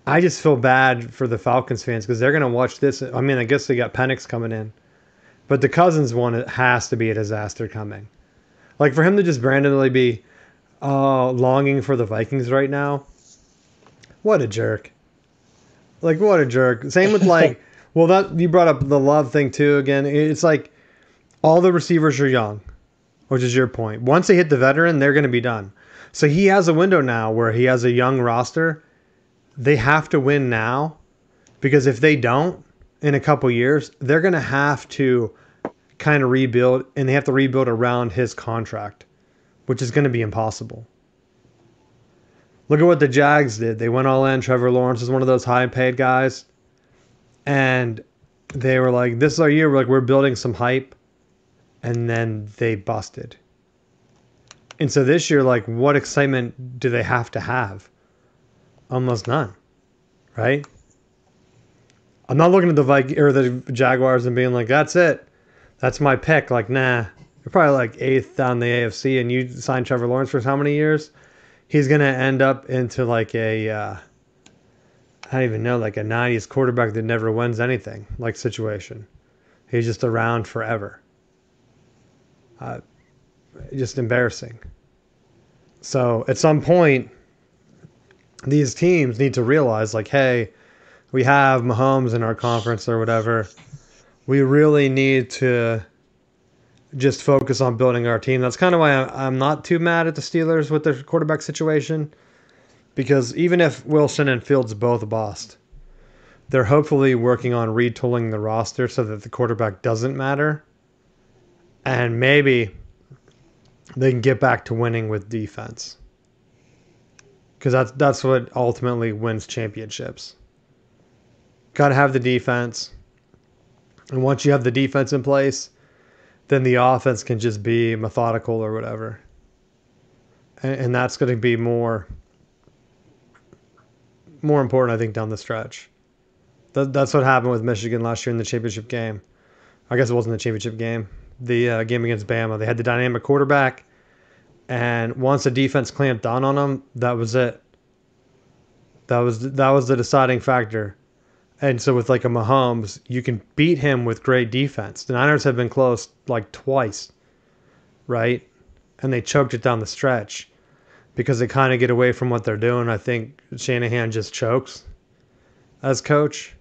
I just feel bad for the Falcons fans because they're going to watch this. I mean, I guess they got Penix coming in. But the Cousins one, it has to be a disaster coming. Like, for him to just randomly be longing for the Vikings right now, what a jerk. Like, what a jerk. Same with, like, well, that you brought up the Love thing, too, again. It's like all the receivers are young, which is your point. Once they hit the veteran, they're going to be done. So he has a window now where he has a young roster. They have to win now because if they don't, in a couple years, they're going to have to kind of rebuild, and they have to rebuild around his contract, which is going to be impossible. Look at what the Jags did. They went all in. Trevor Lawrence is one of those high-paid guys, and they were like, this is our year. We're building some hype, and then they busted. And so this year, like, what excitement do they have to have? Almost none, right? I'm not looking at the Jaguars and being like, that's it. That's my pick. Like, nah. You're probably like 8th down the AFC and you sign Trevor Lawrence for how many years? He's going to end up into like I don't even know, like a 90s quarterback that never wins anything, like situation. He's just around forever. Just embarrassing. So at some point, these teams need to realize like, hey, we have Mahomes in our conference or whatever. We really need to just focus on building our team. That's kind of why I'm not too mad at the Steelers with their quarterback situation. Because even if Wilson and Fields both bust, they're hopefully working on retooling the roster so that the quarterback doesn't matter. And maybe they can get back to winning with defense. Because that's what ultimately wins championships. Got to have the defense. And once you have the defense in place, then the offense can just be methodical or whatever. And that's going to be more important, I think, down the stretch. That's what happened with Michigan last year in the championship game. I guess it wasn't the championship game. The game against Bama. They had the dynamic quarterback. And once the defense clamped down on them, that was it. That was the deciding factor. And so with like a Mahomes, you can beat him with great defense. The Niners have been close like twice, right? And they choked it down the stretch because they kind of get away from what they're doing. I think Shanahan just chokes as coach.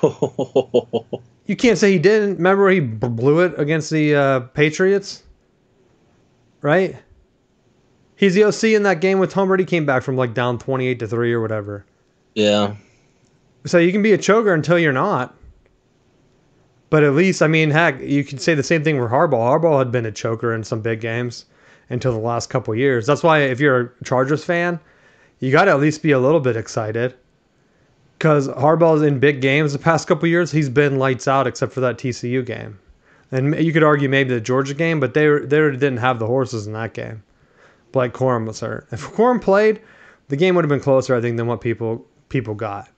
You can't say he didn't. Remember he blew it against the Patriots? Right? He's the OC in that game with Tom Brady came back from like down 28-3 or whatever. Yeah. So you can be a choker until you're not. But at least, I mean, heck, you could say the same thing for Harbaugh. Harbaugh had been a choker in some big games until the last couple of years. That's why if you're a Chargers fan, you got to at least be a little bit excited. Because Harbaugh's in big games the past couple of years, he's been lights out except for that TCU game. And you could argue maybe the Georgia game, but they didn't have the horses in that game. Blake Corum was hurt. If Corum played, the game would have been closer, I think, than what people got.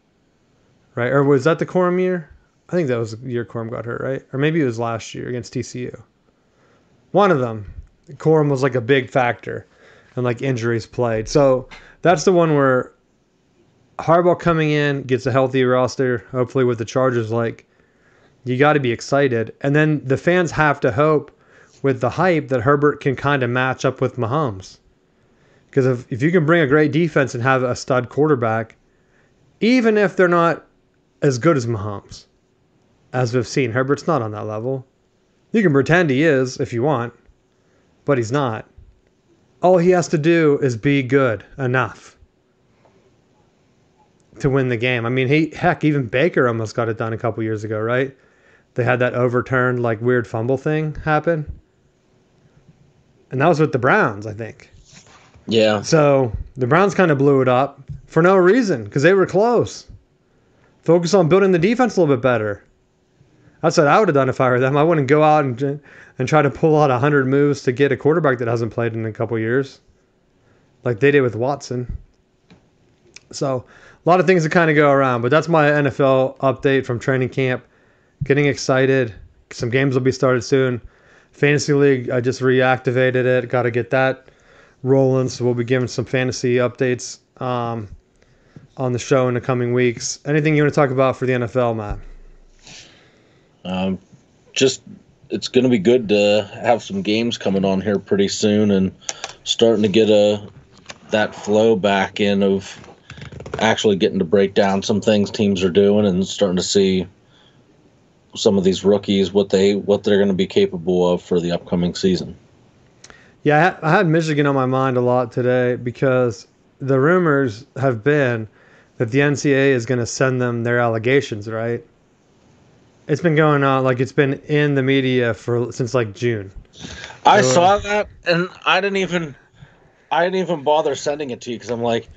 Right? Or was that the Corum year? I think that was the year Corum got hurt, right? Or maybe it was last year against TCU. One of them. Corum was like a big factor and like injuries played. So that's the one where Harbaugh coming in, gets a healthy roster, hopefully with the Chargers, like, you got to be excited. And then the fans have to hope with the hype that Herbert can kind of match up with Mahomes. Because if you can bring a great defense and have a stud quarterback, even if they're not as good as Mahomes, as we've seen, Herbert's not on that level. You can pretend he is if you want, but he's not. All he has to do is be good enough to win the game. I mean, even Baker almost got it done a couple years ago, right? They had that overturned, like, weird fumble thing happen. And that was with the Browns, I think. Yeah. So the Browns kind of blew it up for no reason because they were close. Focus on building the defense a little bit better. That's what I would have done if I were them. I wouldn't go out and try to pull out 100 moves to get a quarterback that hasn't played in a couple years, like they did with Watson. So a lot of things to kind of go around, but that's my NFL update from training camp. Getting excited. Some games will be started soon. Fantasy League, I just reactivated it. Got to get that rolling, so we'll be giving some fantasy updates on the show in the coming weeks. Anything you want to talk about for the NFL, Matt? Just it's going to be good to have some games coming on here pretty soon and starting to get that flow back in of actually getting to break down some things teams are doing and starting to see some of these rookies what they're going to be capable of for the upcoming season. Yeah, I had Michigan on my mind a lot today because the rumors have been that the NCAA is going to send them their allegations, right? It's been going on, like it's been in the media since like June. I saw that, and I didn't even bother sending it to you because I'm like,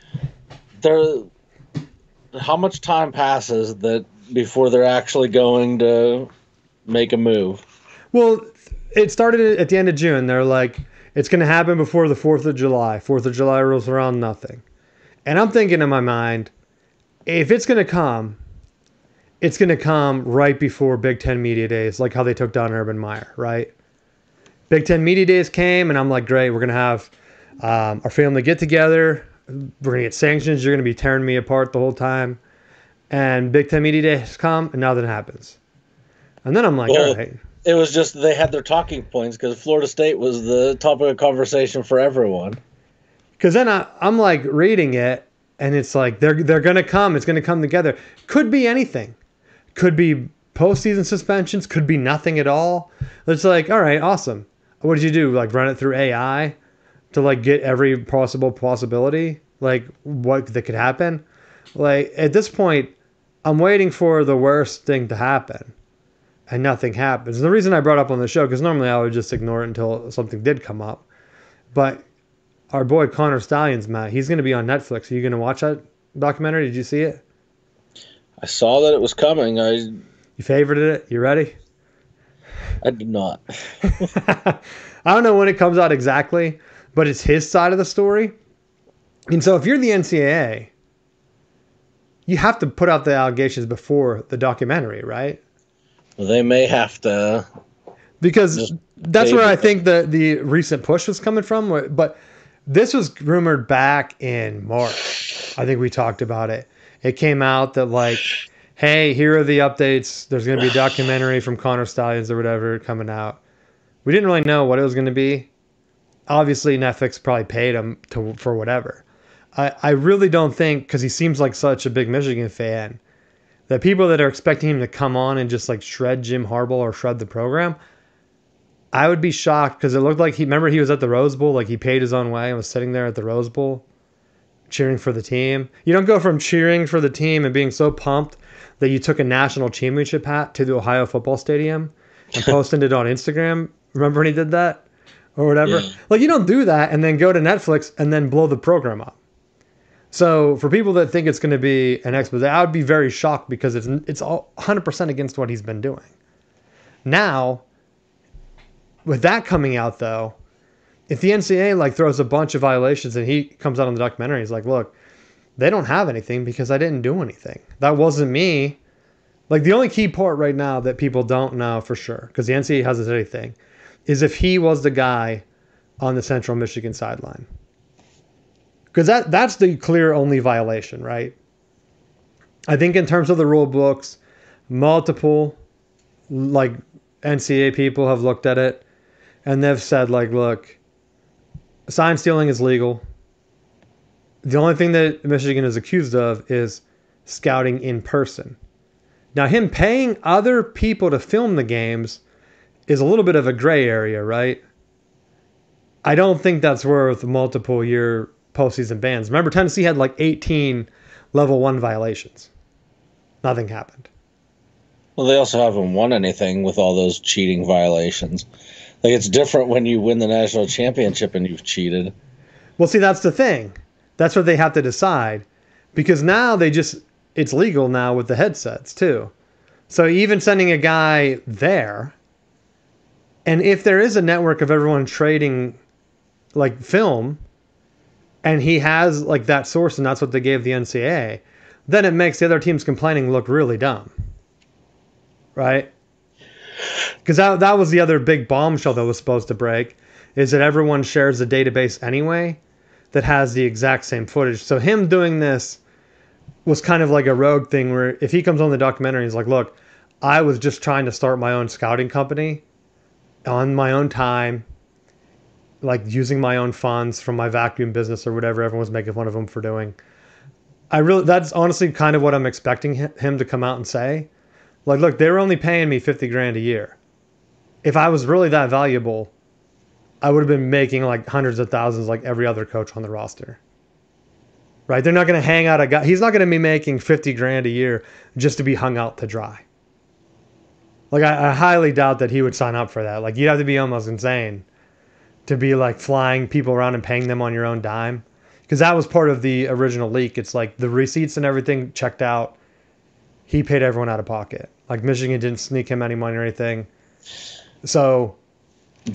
how much time passes that before they're actually going to make a move? Well, it started at the end of June. They're like, it's going to happen before the 4th of July. 4th of July rolls around, nothing. And I'm thinking in my mind, if it's going to come, it's going to come right before Big Ten Media Days, like how they took down Urban Meyer, right? Big Ten Media Days came, and I'm like, great, we're going to have our family get together. We're going to get sanctions. You're going to be tearing me apart the whole time. And Big Ten Media Days come, and nothing happens. And then I'm like, all right. It was just they had their talking points because Florida State was the topic of conversation for everyone. Because then I'm like reading it, and it's like they're going to come. It's going to come together. Could be anything. Could be postseason suspensions. Could be nothing at all. It's like, all right, awesome. What did you do? Like run it through AI to like get every possible possibility? Like what that could happen? Like at this point, I'm waiting for the worst thing to happen, and nothing happens. And the reason I brought it up on the show, because normally I would just ignore it until something did come up. But our boy Connor Stallions, Matt, he's going to be on Netflix. Are you going to watch that documentary? Did you see it? I saw that it was coming. You favorited it? You ready? I did not. I don't know when it comes out exactly, but it's his side of the story. And so if you're the NCAA, you have to put out the allegations before the documentary, right? Well, they may have to. Because that's where I think the recent push was coming from. But this was rumored back in March. I think we talked about it. It came out that like, hey, here are the updates. There's going to be a documentary from Connor Stallions or whatever coming out. We didn't really know what it was going to be. Obviously, Netflix probably paid him for whatever. I really don't think, because he seems like such a big Michigan fan, that people that are expecting him to come on and just like shred Jim Harbaugh or shred the program, I would be shocked because it looked like he was at the Rose Bowl, like he paid his own way and was sitting there at the Rose Bowl cheering for the team. You don't go from cheering for the team and being so pumped that you took a national championship hat to the Ohio football stadium and posted it on Instagram. Remember when he did that or whatever? Yeah. Like you don't do that and then go to Netflix and then blow the program up. So for people that think it's going to be an expose, I would be very shocked because it's all 100% against what he's been doing. Now, with that coming out though, if the NCAA like throws a bunch of violations and he comes out on the documentary, he's like, look, they don't have anything because I didn't do anything. That wasn't me. Like the only key part right now that people don't know for sure, because the NCAA hasn't said anything, is if he was the guy on the Central Michigan sideline. Because that's the clear only violation, right? I think in terms of the rule books, multiple like NCAA people have looked at it and they've said like, look, sign stealing is legal. The only thing that Michigan is accused of is scouting in person. Now, him paying other people to film the games is a little bit of a gray area, right? I don't think that's worth multiple year postseason bans. Remember, Tennessee had like 18 level 1 violations. Nothing happened. Well, they also haven't won anything with all those cheating violations. Like, it's different when you win the national championship and you've cheated. Well, see, that's the thing. That's what they have to decide. Because now it's legal now with the headsets too. So even sending a guy there, and if there is a network of everyone trading like film, and he has like that source, and that's what they gave the NCAA, then it makes the other teams complaining look really dumb, right? Because that was the other big bombshell that was supposed to break, is that everyone shares a database anyway that has the exact same footage. So him doing this was kind of like a rogue thing where if he comes on the documentary, he's like, look, I was just trying to start my own scouting company on my own time, like using my own funds from my vacuum business or whatever everyone's making fun of him for doing. That's honestly kind of what I'm expecting him to come out and say. Like, look, they were only paying me 50 grand a year. If I was really that valuable, I would have been making like hundreds of thousands like every other coach on the roster. Right? They're not going to hang out a guy. He's not going to be making 50 grand a year just to be hung out to dry. Like, I highly doubt that he would sign up for that. Like, you'd have to be almost insane to be like flying people around and paying them on your own dime. Because that was part of the original leak. It's like the receipts and everything checked out. He paid everyone out of pocket. Like, Michigan didn't sneak him any money or anything. So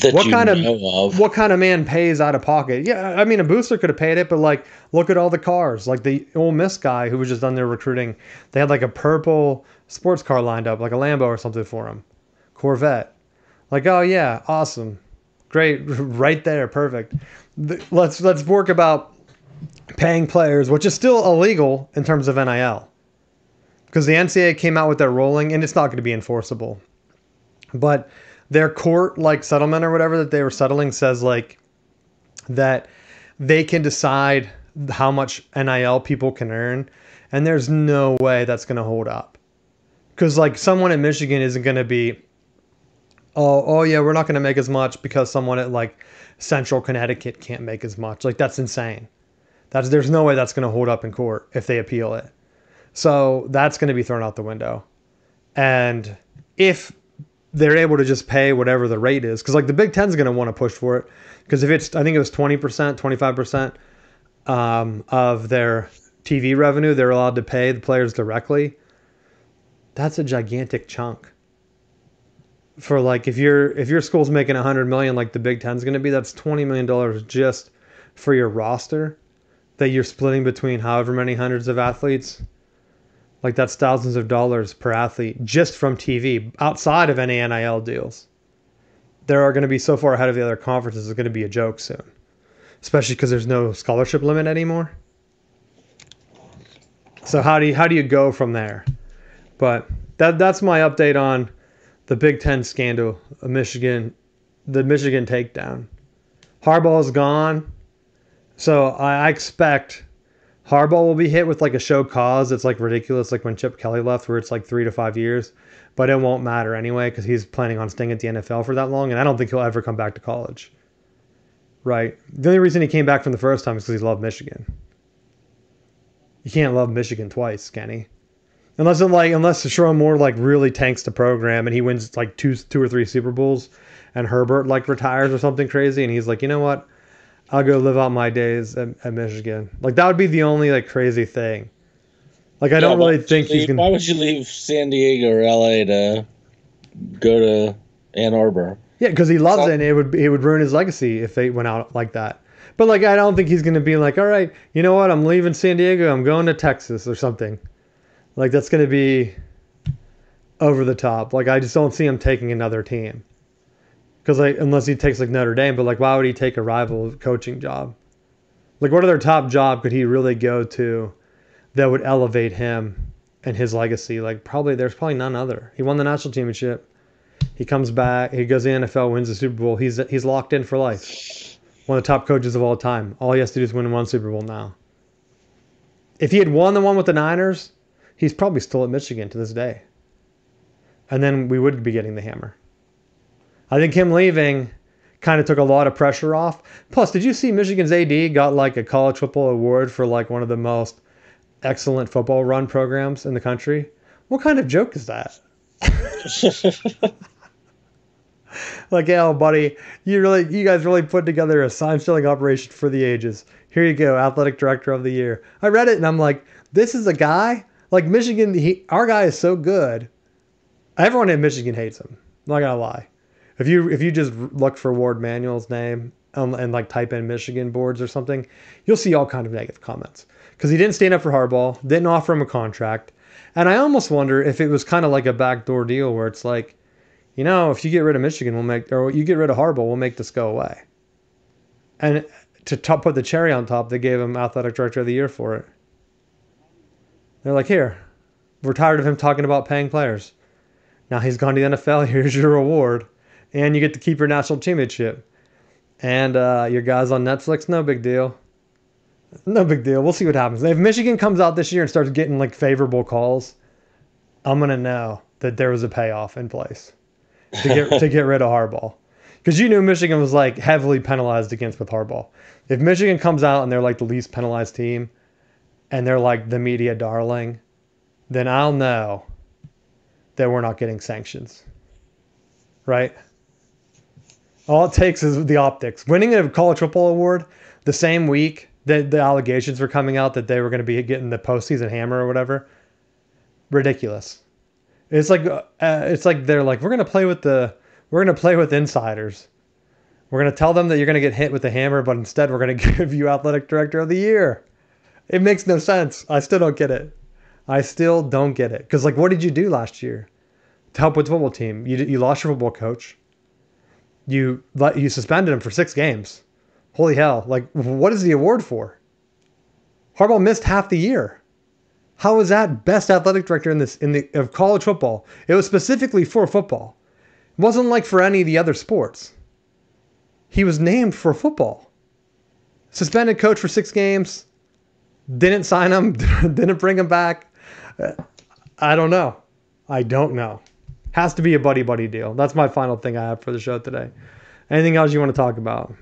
what kind of man pays out of pocket? Yeah, I mean, a booster could have paid it, but like, look at all the cars. Like the Ole Miss guy who was just done their recruiting, they had like a purple sports car lined up, like a Lambo or something for him, Corvette. Like, oh yeah, awesome, great, right there, perfect. Let's work about paying players, which is still illegal in terms of NIL, because the NCAA came out with their ruling, and it's not going to be enforceable, but their court like settlement or whatever that they were settling says like that they can decide how much NIL people can earn, and there's no way that's going to hold up, because like someone in Michigan isn't going to be, oh yeah, we're not going to make as much because someone at like Central Connecticut can't make as much. Like, that's insane. There's no way that's going to hold up in court if they appeal it. So that's going to be thrown out the window. And if they're able to just pay whatever the rate is, because like the Big Ten's going to want to push for it, because if it's, I think it was 20%, 25% of their TV revenue they're allowed to pay the players directly. That's a gigantic chunk. For like, if your school's making 100 million like the Big Ten's going to be, that's $20 million just for your roster that you're splitting between however many hundreds of athletes. Like, that's thousands of dollars per athlete just from TV, outside of any NIL deals. They are going to be so far ahead of the other conferences, it's going to be a joke soon. Especially because there's no scholarship limit anymore. So how do you go from there? But that's my update on the Big Ten scandal, the Michigan takedown. Harbaugh's gone. So I expect Harbaugh will be hit with like a show cause. It's like ridiculous, like when Chip Kelly left, where it's like 3 to 5 years, but it won't matter anyway because he's planning on staying at the NFL for that long, and I don't think he'll ever come back to college. Right? The only reason he came back from the first time is because he loved Michigan. You can't love Michigan twice, can he? Unless Sherrone Moore like really tanks the program and he wins like two or three Super Bowls, and Herbert like retires or something crazy, and he's like, you know what? I'll go live out my days at Michigan. Like, that would be the only like crazy thing. Like, I don't really think he's gonna. Why would you leave San Diego or LA to go to Ann Arbor? Yeah, because he loves it, and it would ruin his legacy if they went out like that. But like, I don't think he's gonna be like, all right, you know what? I'm leaving San Diego. I'm going to Texas or something. Like, that's gonna be over the top. Like, I just don't see him taking another team. Because like, unless he takes like Notre Dame, but like, why would he take a rival coaching job? Like, what other top job could he really go to that would elevate him and his legacy? Like, there's probably none other. He won the national championship. He comes back. He goes to the NFL, wins the Super Bowl. He's locked in for life. One of the top coaches of all time. All he has to do is win one Super Bowl now. If he had won the one with the Niners, he's probably still at Michigan to this day. And then we would be getting the hammer. I think him leaving kind of took a lot of pressure off. Plus, did you see Michigan's AD got like a college football award for like one of the most excellent football run programs in the country? What kind of joke is that? Like, yeah, buddy, you guys really put together a sign-stealing operation for the ages. Here you go, athletic director of the year. I read it and I'm like, this is a guy like Michigan. Our guy is so good. Everyone in Michigan hates him. I'm not gonna lie. If you just look for Ward Manuel's name and like type in Michigan boards or something, you'll see all kind of negative comments because he didn't stand up for Harbaugh, didn't offer him a contract, and I almost wonder if it was kind of like a backdoor deal where it's like, if you get rid of Michigan, or you get rid of Harbaugh, we'll make this go away. And to put the cherry on top, they gave him athletic director of the year for it. They're like, here, we're tired of him talking about paying players. Now he's gone to the NFL. Here's your reward. And you get to keep your national championship. And your guys on Netflix, no big deal. No big deal. We'll see what happens. If Michigan comes out this year and starts getting like favorable calls, I'm going to know that there was a payoff in place to get rid of Harbaugh. Because you knew Michigan was like heavily penalized against with Harbaugh. If Michigan comes out and they're like the least penalized team and they're like the media darling, then I'll know that we're not getting sanctions. Right? All it takes is the optics. Winning a college football award the same week that the allegations were coming out that they were going to be getting the postseason hammer or whatever. Ridiculous. It's like they're like, we're going to play with insiders. We're going to tell them that you're going to get hit with the hammer, but instead we're going to give you athletic director of the year. It makes no sense. I still don't get it. Because like, what did you do last year to help with the football team? You lost your football coach. You suspended him for 6 games. Holy hell. Like, what is the award for? Harbaugh missed half the year. How is that best athletic director of college football? It was specifically for football. It wasn't like for any of the other sports. He was named for football. Suspended coach for 6 games. Didn't sign him. Didn't bring him back. I don't know. Has to be a buddy-buddy deal. That's my final thing I have for the show today. Anything else you want to talk about?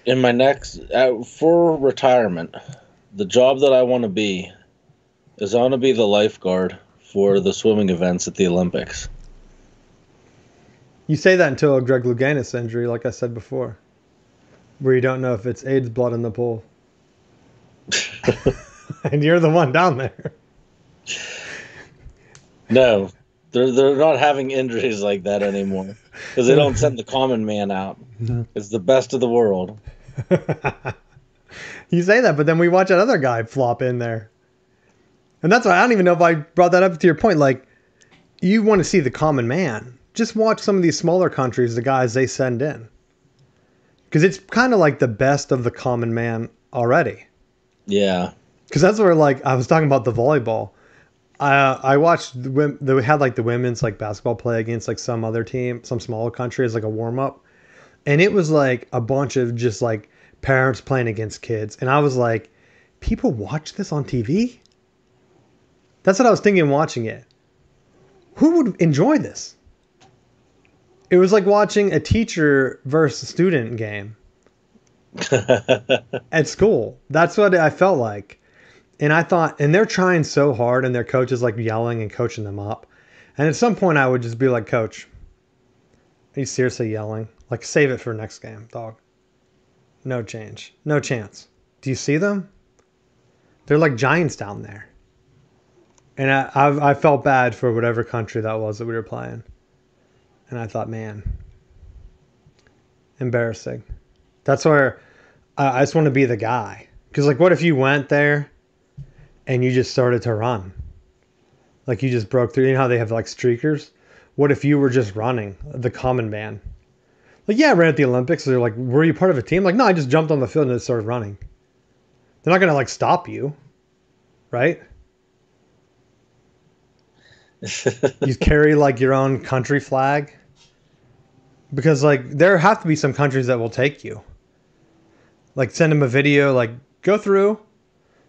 In my next, for retirement, the job that I want to be is I want to be the lifeguard for the swimming events at the Olympics. You say that until a Greg Louganis injury, like I said before, where you don't know if it's AIDS blood in the pool. And you're the one down there. No, they're not having injuries like that anymore because they don't send the common man out. It's the best of the world. You say that, but then we watch that other guy flop in there. And that's why I don't even know if I brought that up to your point. Like, you want to see the common man. Just watch some of these smaller countries, the guys they send in. Because it's kind of like the best of the common man already. Yeah. Because that's where, like, I was talking about the volleyball. I watched, they had like the women's like basketball play against like some other team, some smaller country as like a warm up. And it was like a bunch of just like parents playing against kids. And I was like, people watch this on TV? That's what I was thinking watching it. Who would enjoy this? It was like watching a teacher versus student game at school. That's what I felt like. And I thought, and they're trying so hard and their coach is like yelling and coaching them up. And at some point I would just be like, Coach, are you seriously yelling? Like, save it for next game, dog. No change. No chance. Do you see them? They're like giants down there. And I felt bad for whatever country that was that we were playing. And I thought, man, embarrassing. That's where I just want to be the guy. Because like, what if you went there and you just started to run? Like, you just broke through. You know how they have like streakers? What if you were just running, the common man? Like, yeah, I ran at the Olympics. So they're like, were you part of a team? Like, no, I just jumped on the field and just started running. They're not going to like stop you, right? You carry like your own country flag. Because like, there have to be some countries that will take you. Like, send them a video, like, go through,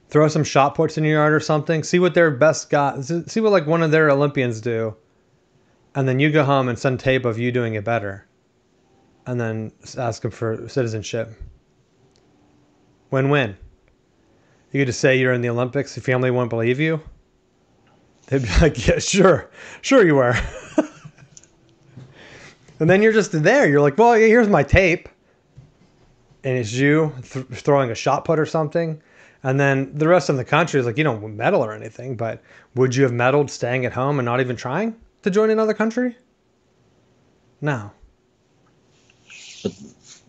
throw some shot puts in your yard or something. See what their best got. See what like one of their Olympians do. and then you go home and send tape of you doing it better, and then ask them for citizenship. Win-win. You could just say you're in the Olympics. Your family won't believe you. They'd be like, yeah, sure you were. And then you're just there. You're like, well, here's my tape. And it's you throwing a shot put or something. And then the rest of the country is like, you don't medal or anything, but would you have medaled staying at home and not even trying to join another country? No.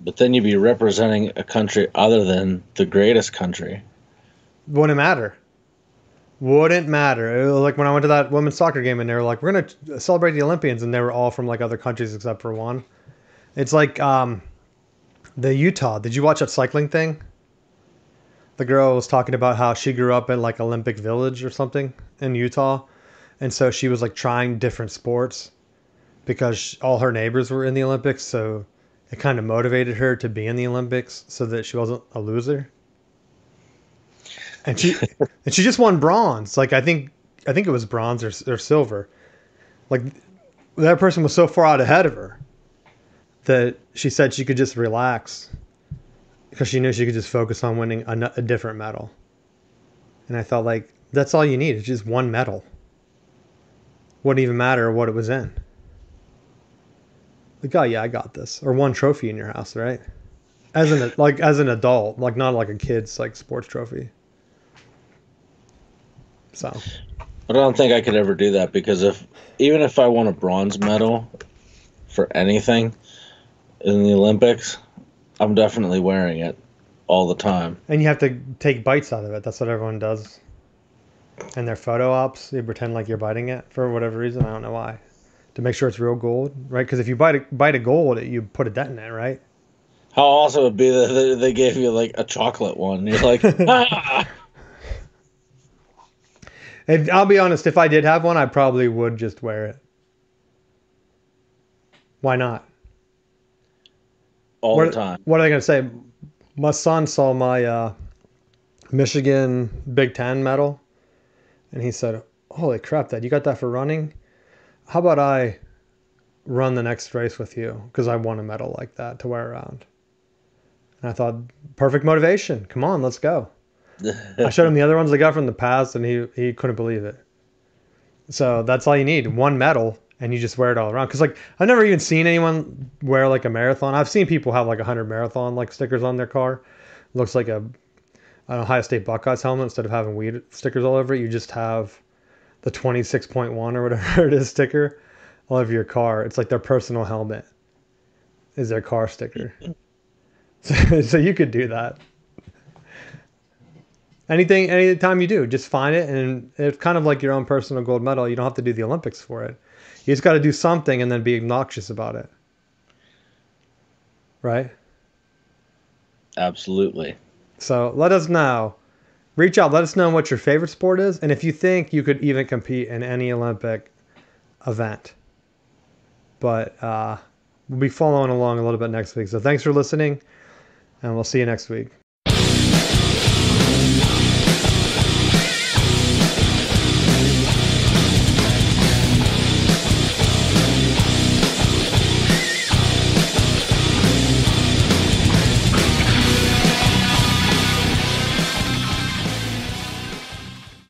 But then you'd be representing a country other than the greatest country. Wouldn't matter. Wouldn't matter. It was like when I went to that women's soccer game and they were like, we're going to celebrate the Olympians. And they were all from like other countries except for one. It's like the Utah. Did you watch that cycling thing? The girl was talking about how she grew up in like Olympic Village or something in Utah. And so she was like trying different sports because all her neighbors were in the Olympics. So it kind of motivated her to be in the Olympics so that she wasn't a loser. And she just won bronze. Like I think it was bronze or silver. Like that person was so far out ahead of her that she said she could just relax because she knew she could just focus on winning a different medal. And I thought, like, that's all you need. It's just one medal. Wouldn't even matter what it was in. Like, oh yeah, I got this. Or one trophy in your house, right? As an adult, like not like a kid's like sports trophy. So, But I don't think I could ever do that because even if I won a bronze medal for anything in the Olympics, I'm definitely wearing it all the time. and you have to take bites out of it. That's what everyone does. And their photo ops, they pretend like you're biting it for whatever reason. I don't know why. To make sure it's real gold, right? Because if you bite a gold, you put a dent in it, right? How awesome would it be that they gave you like a chocolate one? You're like, ah! And I'll be honest, if I did have one, I probably would just wear it. Why not? All the time. What are they going to say? My son saw my Michigan Big Ten medal, and he said, holy crap, Dad, you got that for running? How about I run the next race with you? Because I won a medal like that to wear around. And I thought, perfect motivation. Come on, let's go. I showed him the other ones I got from the past, and he couldn't believe it. So that's all you need, one medal, and you just wear it all around. Because like I've never even seen anyone wear like a marathon. I've seen people have like 100 marathon like stickers on their car. Looks like a Ohio State Buckeyes helmet. Instead of having weed stickers all over it, you just have the 26.1 or whatever it is sticker all over your car. It's like their personal helmet is their car sticker. So you could do that. Anytime you do, just find it, and it's kind of like your own personal gold medal. You don't have to do the Olympics for it. You just got to do something and then be obnoxious about it. Right? Absolutely. So let us know. Reach out. Let us know what your favorite sport is, and if you think you could even compete in any Olympic event. But we'll be following along a little bit next week. So thanks for listening, and we'll see you next week.